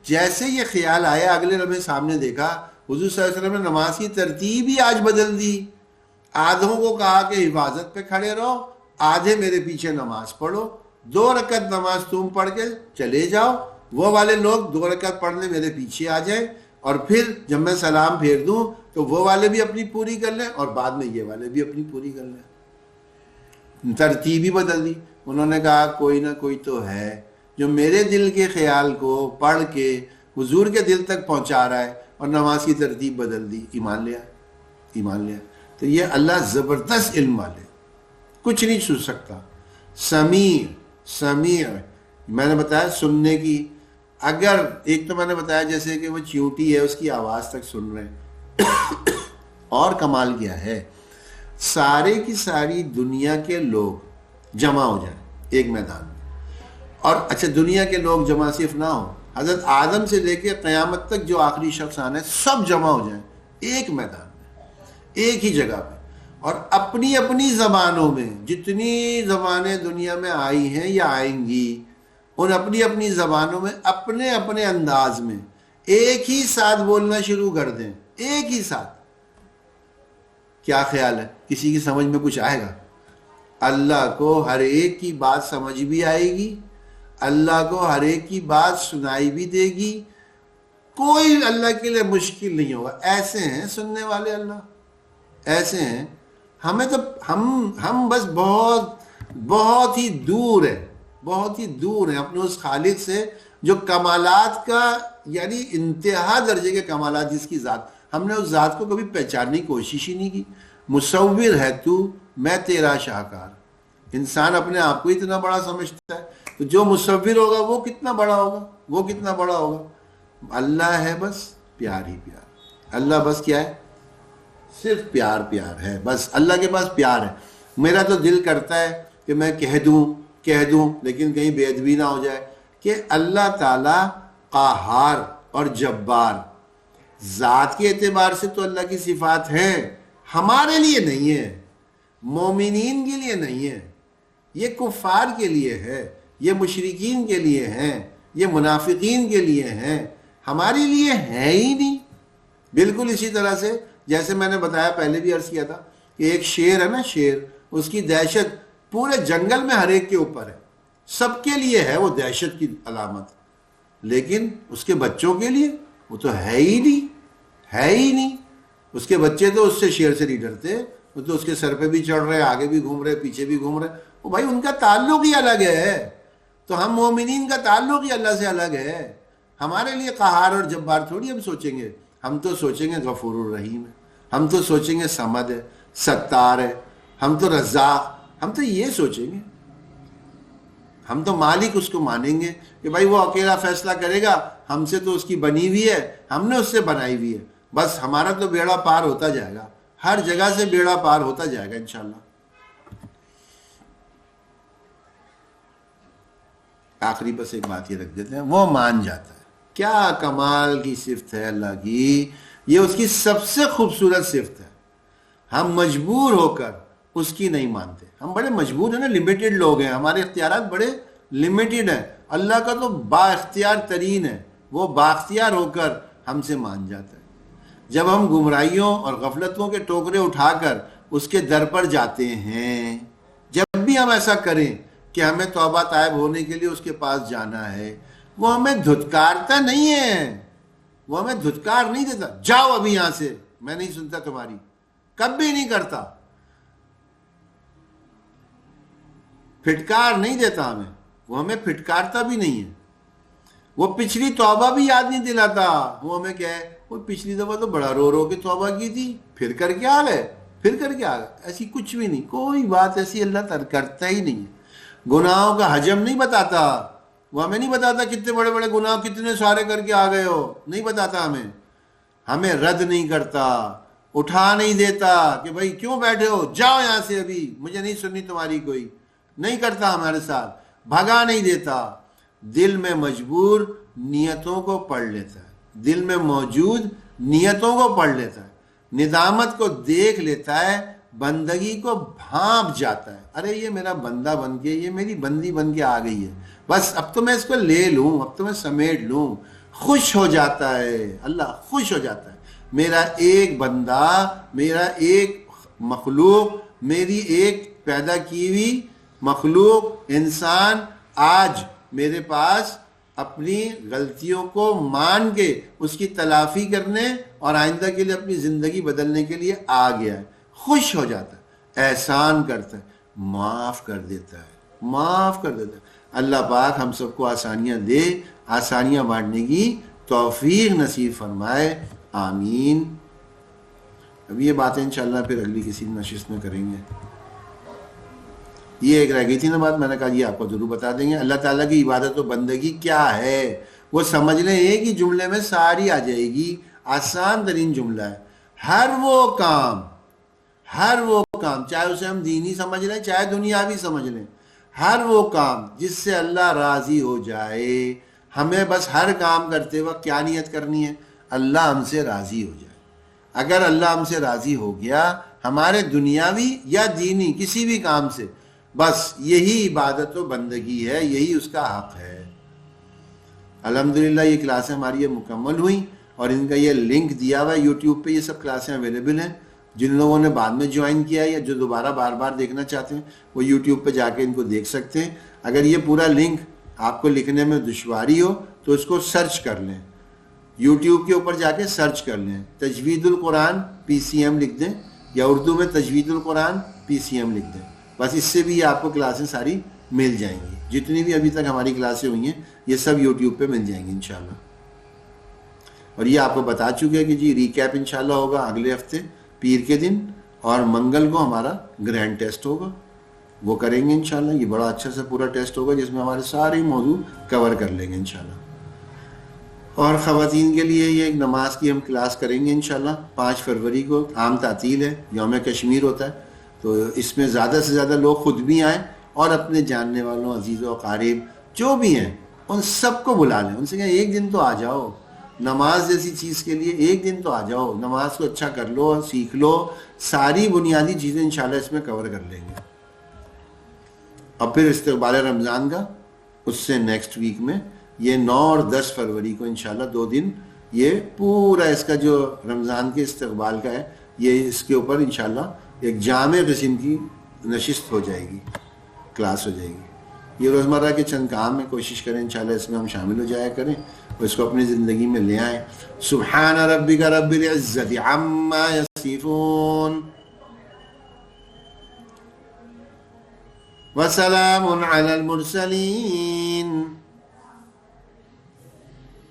جیسے یہ خیال آیا اگلے لمحے سامنے دیکھا حضور صلی اللہ علیہ وسلم نے نماز کی ترتیب ہی آج بدل دی. آدھوں کو کہا کہ حفاظت پہ کھڑے رہو، آدھے میرے پیچھے نماز پڑھو، 2 رکعت نماز تم پڑھ کے چلے جاؤ، وہ والے لوگ 2 رکعت پڑھنے میرے پیچھے آ جائیں، اور پھر جب میں سلام پھیر دوں تو وہ والے بھی اپنی پوری کر لیں اور بعد میں یہ والے بھی اپنی پوری کر لیں. ترتیب ہی بدل دی. انہوں نے کہا کوئی نہ کوئی تو ہے جو میرے دل کے خیال کو پڑھ کے حضور کے دل تک پہنچا رہا ہے، اور نماز کی ترتیب بدل دی. ایمان لیا، ایمان لیا. تو یہ اللہ زبردست علم والے، کچھ نہیں سن سکتا. سمیع میں نے بتایا سننے کی. اگر ایک تو میں نے بتایا جیسے کہ وہ چیونٹی ہے اس کی آواز تک سن رہے ہیں. اور کمال کیا ہے، سارے کی ساری دنیا کے لوگ جمع ہو جائیں ایک میدان میں. اور اچھا دنیا کے لوگ جمع صرف نہ ہو، حضرت آدم سے لے کے قیامت تک جو آخری شخص آنا ہے سب جمع ہو جائیں ایک میدان میں، ایک ہی جگہ پہ، اور اپنی اپنی زبانوں میں، جتنی زبانیں دنیا میں آئی ہیں یا آئیں گی، ان اپنی اپنی زبانوں میں اپنے اپنے انداز میں ایک ہی ساتھ بولنا شروع کر دیں، ایک ہی ساتھ. کیا خیال ہے، کسی کی سمجھ میں کچھ آئے گا؟ اللہ کو ہر ایک کی بات سمجھ بھی آئے گی، اللہ کو ہر ایک کی بات سنائی بھی دے گی. کوئی اللہ کے لیے مشکل نہیں ہوگا. ایسے ہیں سننے والے اللہ، ایسے ہیں. ہمیں تو ہم بس بہت ہی دور ہیں، بہت ہی دور ہیں اپنے اس خالق سے جو کمالات کا، یعنی انتہا درجے کے کمالات جس کی ذات، ہم نے اس ذات کو کبھی پہچاننے کی کوشش ہی نہیں کی. مصور ہے تو، میں تیرا شاہکار. انسان اپنے آپ کو اتنا بڑا سمجھتا ہے، تو جو مصور ہوگا وہ کتنا بڑا ہوگا، وہ کتنا بڑا ہوگا. اللہ ہے بس پیار ہی پیار. اللہ بس کیا ہے، صرف پیار پیار ہے. بس اللہ کے پاس پیار ہے. میرا تو دل کرتا ہے کہ میں کہہ دوں لیکن کہیں بے ادبی نہ ہو جائے کہ اللہ تعالیٰ قہار اور جبار، ذات کے اعتبار سے تو اللہ کی صفات ہیں، ہمارے لیے نہیں ہے. مومنین کے لیے نہیں ہے، یہ کفار کے لیے ہے، یہ مشرکین کے لیے ہیں، یہ منافقین کے لیے ہیں، ہمارے لیے ہے ہی نہیں۔ بالکل اسی طرح سے جیسے میں نے بتایا، پہلے بھی عرض کیا تھا کہ ایک شیر ہے نا، شیر، اس کی دہشت پورے جنگل میں ہر ایک کے اوپر ہے، سب کے لیے ہے وہ دہشت کی علامت، لیکن اس کے بچوں کے لیے وہ تو ہے ہی نہیں، ہے ہی نہیں۔ اس کے بچے تو اس سے، شیر سے نہیں ڈرتے، وہ تو اس کے سر پہ بھی چڑھ رہے، آگے بھی گھوم رہے، پیچھے بھی گھوم رہے، وہ بھائی ان کا تعلق ہی الگ ہے۔ تو ہم مومنین کا تعلق ہی اللہ سے الگ ہے، ہمارے لیے قہار اور جبار تھوڑی ہم سوچیں گے، ہم تو سوچیں گے غفور الرحیم ہے، ہم تو سوچیں گے صمد ہے، ستار ہے، ہم تو رزاق، ہم تو یہ سوچیں گے، ہم تو مالک اس کو مانیں گے کہ بھائی وہ اکیلا فیصلہ کرے گا، ہم سے تو اس کی بنی ہوئی ہے، ہم نے اس سے بنائی ہوئی ہے، بس ہمارا تو بیڑا پار ہوتا جائے گا، ہر جگہ سے بیڑا پار ہوتا جائے گا انشاءاللہ۔ آخری بس ایک بات یہ رکھ دیتے ہیں، وہ مان جاتا ہے۔ کیا کمال کی صفت ہے اللہ کی، یہ اس کی سب سے خوبصورت صفت ہے۔ ہم مجبور ہو کر اس کی نہیں مانتے، ہم بڑے مجبور ہیں نا، لمیٹڈ لوگ ہیں، ہمارے اختیارات بڑے لمیٹڈ ہیں، اللہ کا تو با اختیار ترین ہے، وہ با اختیار ہو کر ہم سے مان جاتا ہے۔ جب ہم گمراہیوں اور غفلتوں کے ٹوکرے اٹھا کر اس کے در پر جاتے ہیں، جب بھی ہم ایسا کریں کہ ہمیں توبہ طائب ہونے کے لیے اس کے پاس جانا ہے، وہ ہمیں دھتکارتا نہیں ہے، وہ ہمیں دھتکار نہیں دیتا، جاؤ ابھی یہاں سے، میں نہیں سنتا تمہاری، کبھی نہیں کرتا، پھٹکار نہیں دیتا ہمیں، وہ ہمیں پھٹکارتا بھی نہیں ہے، وہ پچھلی توبہ بھی یاد نہیں دلاتا، وہ ہمیں کہے وہ پچھلی دفعہ تو بڑا رو رو کے توبہ کی تھی، پھر کر کے آ گئے، پھر کر کے آ گئے، ایسی کچھ بھی نہیں، کوئی بات ایسی اللہ تعالیٰ کرتا ہی نہیں ہے۔ گناہوں کا حجم نہیں بتاتا، وہ ہمیں نہیں بتاتا کتنے بڑے بڑے گناہ کتنے سارے کر کے آ گئے ہو، نہیں بتاتا ہمیں رد نہیں کرتا، اٹھا نہیں دیتا کہ بھائی کیوں بیٹھے ہو، جاؤ یہاں سے ابھی، مجھے نہیں سننی تمہاری کوئی، نہیں کرتا ہمارے ساتھ، بھگا نہیں دیتا، دل میں مجبور نیتوں کو پڑھ لیتا ہے، دل میں موجود نیتوں کو پڑھ لیتا ہے، ندامت کو دیکھ لیتا ہے، بندگی کو بھانپ جاتا ہے، ارے یہ میرا بندہ بن کے، یہ میری بندی بن کے آ گئی ہے، بس اب تو میں اس کو لے لوں، اب تو میں سمیٹ لوں، خوش ہو جاتا ہے، اللہ خوش ہو جاتا ہے، میرا ایک بندہ، میرا ایک مخلوق، میری ایک پیدا کی ہوئی مخلوق انسان آج میرے پاس اپنی غلطیوں کو مان کے اس کی تلافی کرنے اور آئندہ کے لیے اپنی زندگی بدلنے کے لیے آ گیا ہے، خوش ہو جاتا ہے، احسان کرتا ہے، معاف کر دیتا ہے، معاف کر دیتا ہے۔ اللہ پاک ہم سب کو آسانیاں دے، آسانیاں بانٹنے کی توفیق نصیب فرمائے، آمین۔ اب یہ باتیں انشاءاللہ پھر اگلی کسی نشست میں کریں گے۔ یہ ایک رہ گئی تھی نا بات، میں نے کہا یہ آپ کو ضرور بتا دیں گے، اللہ تعالیٰ کی عبادت و بندگی کیا ہے، وہ سمجھ لیں ایک ہی جملے میں ساری آ جائے گی، آسان ترین جملہ ہے، ہر وہ کام چاہے اسے ہم دینی سمجھ لیں چاہے دنیاوی سمجھ لیں، ہر وہ کام جس سے اللہ راضی ہو جائے، ہمیں بس ہر کام کرتے وقت کیا نیت کرنی ہے، اللہ ہم سے راضی ہو جائے۔ اگر اللہ ہم سے راضی ہو گیا ہمارے دنیاوی یا دینی کسی بھی کام سے، بس یہی عبادت و بندگی ہے، یہی اس کا حق ہے۔ الحمدللہ یہ کلاسیں ہماری یہ مکمل ہوئیں، اور ان کا یہ لنک دیا ہوا ہے یوٹیوب پہ، یہ سب کلاسیں اویلیبل ہیں، جن لوگوں نے بعد میں جوائن کیا ہے یا جو دوبارہ بار بار دیکھنا چاہتے ہیں وہ یوٹیوب پہ جا کے ان کو دیکھ سکتے ہیں۔ اگر یہ پورا لنک آپ کو لکھنے میں دشواری ہو تو اس کو سرچ کر لیں، یوٹیوب کے اوپر جا کے سرچ کر لیں، تجوید القرآن PCM لکھ دیں، یا اردو میں تجوید القرآن PCM لکھ دیں، بس اس سے بھی یہ آپ کو کلاسیں ساری مل جائیں گی، جتنی بھی ابھی تک ہماری کلاسیں ہوئی ہیں یہ سب یوٹیوب پہ مل جائیں گی انشاءاللہ۔ اور یہ آپ کو بتا چکے کہ جی ریکیپ انشاءاللہ ہوگا اگلے ہفتے پیر کے دن، اور منگل کو ہمارا گرینڈ ٹیسٹ ہوگا، وہ کریں گے انشاءاللہ۔ یہ بڑا اچھا سا پورا ٹیسٹ ہوگا جس میں ہمارے سارے موضوع کور کر لیں گے انشاءاللہ۔ اور خواتین کے لیے یہ ایک نماز کی ہم کلاس کریں گے انشاءاللہ 5 فروری کو، عام تعطیل ہے، یوم کشمیر ہوتا ہے، تو اس میں زیادہ سے زیادہ لوگ خود بھی آئیں اور اپنے جاننے والوں، عزیز و اقارب جو بھی ہیں ان سب کو بلا لیں، ان سے کہیں ایک دن تو آ جاؤ، نماز جیسی چیز کے لیے ایک دن تو آ جاؤ، نماز کو اچھا کر لو، سیکھ لو، ساری بنیادی چیزیں انشاءاللہ اس میں کور کر لیں گے. اور پھر استقبال رمضان کا اس سے نیکسٹ ویک میں یہ 9 اور 10 فروری کو انشاءاللہ 2 دن یہ پورا اس کا جو رمضان کے استقبال کا ہے یہ اس کے اوپر انشاءاللہ ایک جامع قسم کی نشست ہو جائے گی، کلاس ہو جائے گی. یہ روزمرہ کے چند کام میں کوشش کریں انشاءاللہ اس میں ہم شامل ہو جایا کریں اور اس کو اپنی زندگی میں لے آئیں. سبحان ربک رب العزت عما یصفون وسلام علی المرسلین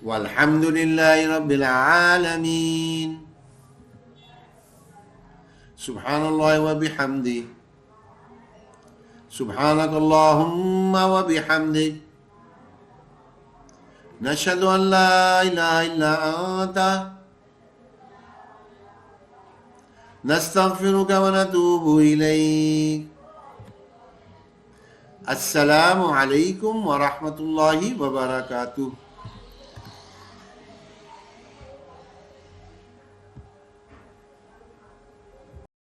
والحمد للہ رب العالمین. سبحان اللہ وبحمدہ سبحانک اللہم وبحمدک نشہد ان لا الہ الا انت نستغفرک ونتوب الیک. السلام علیکم ورحمۃ اللہ وبرکاتہ.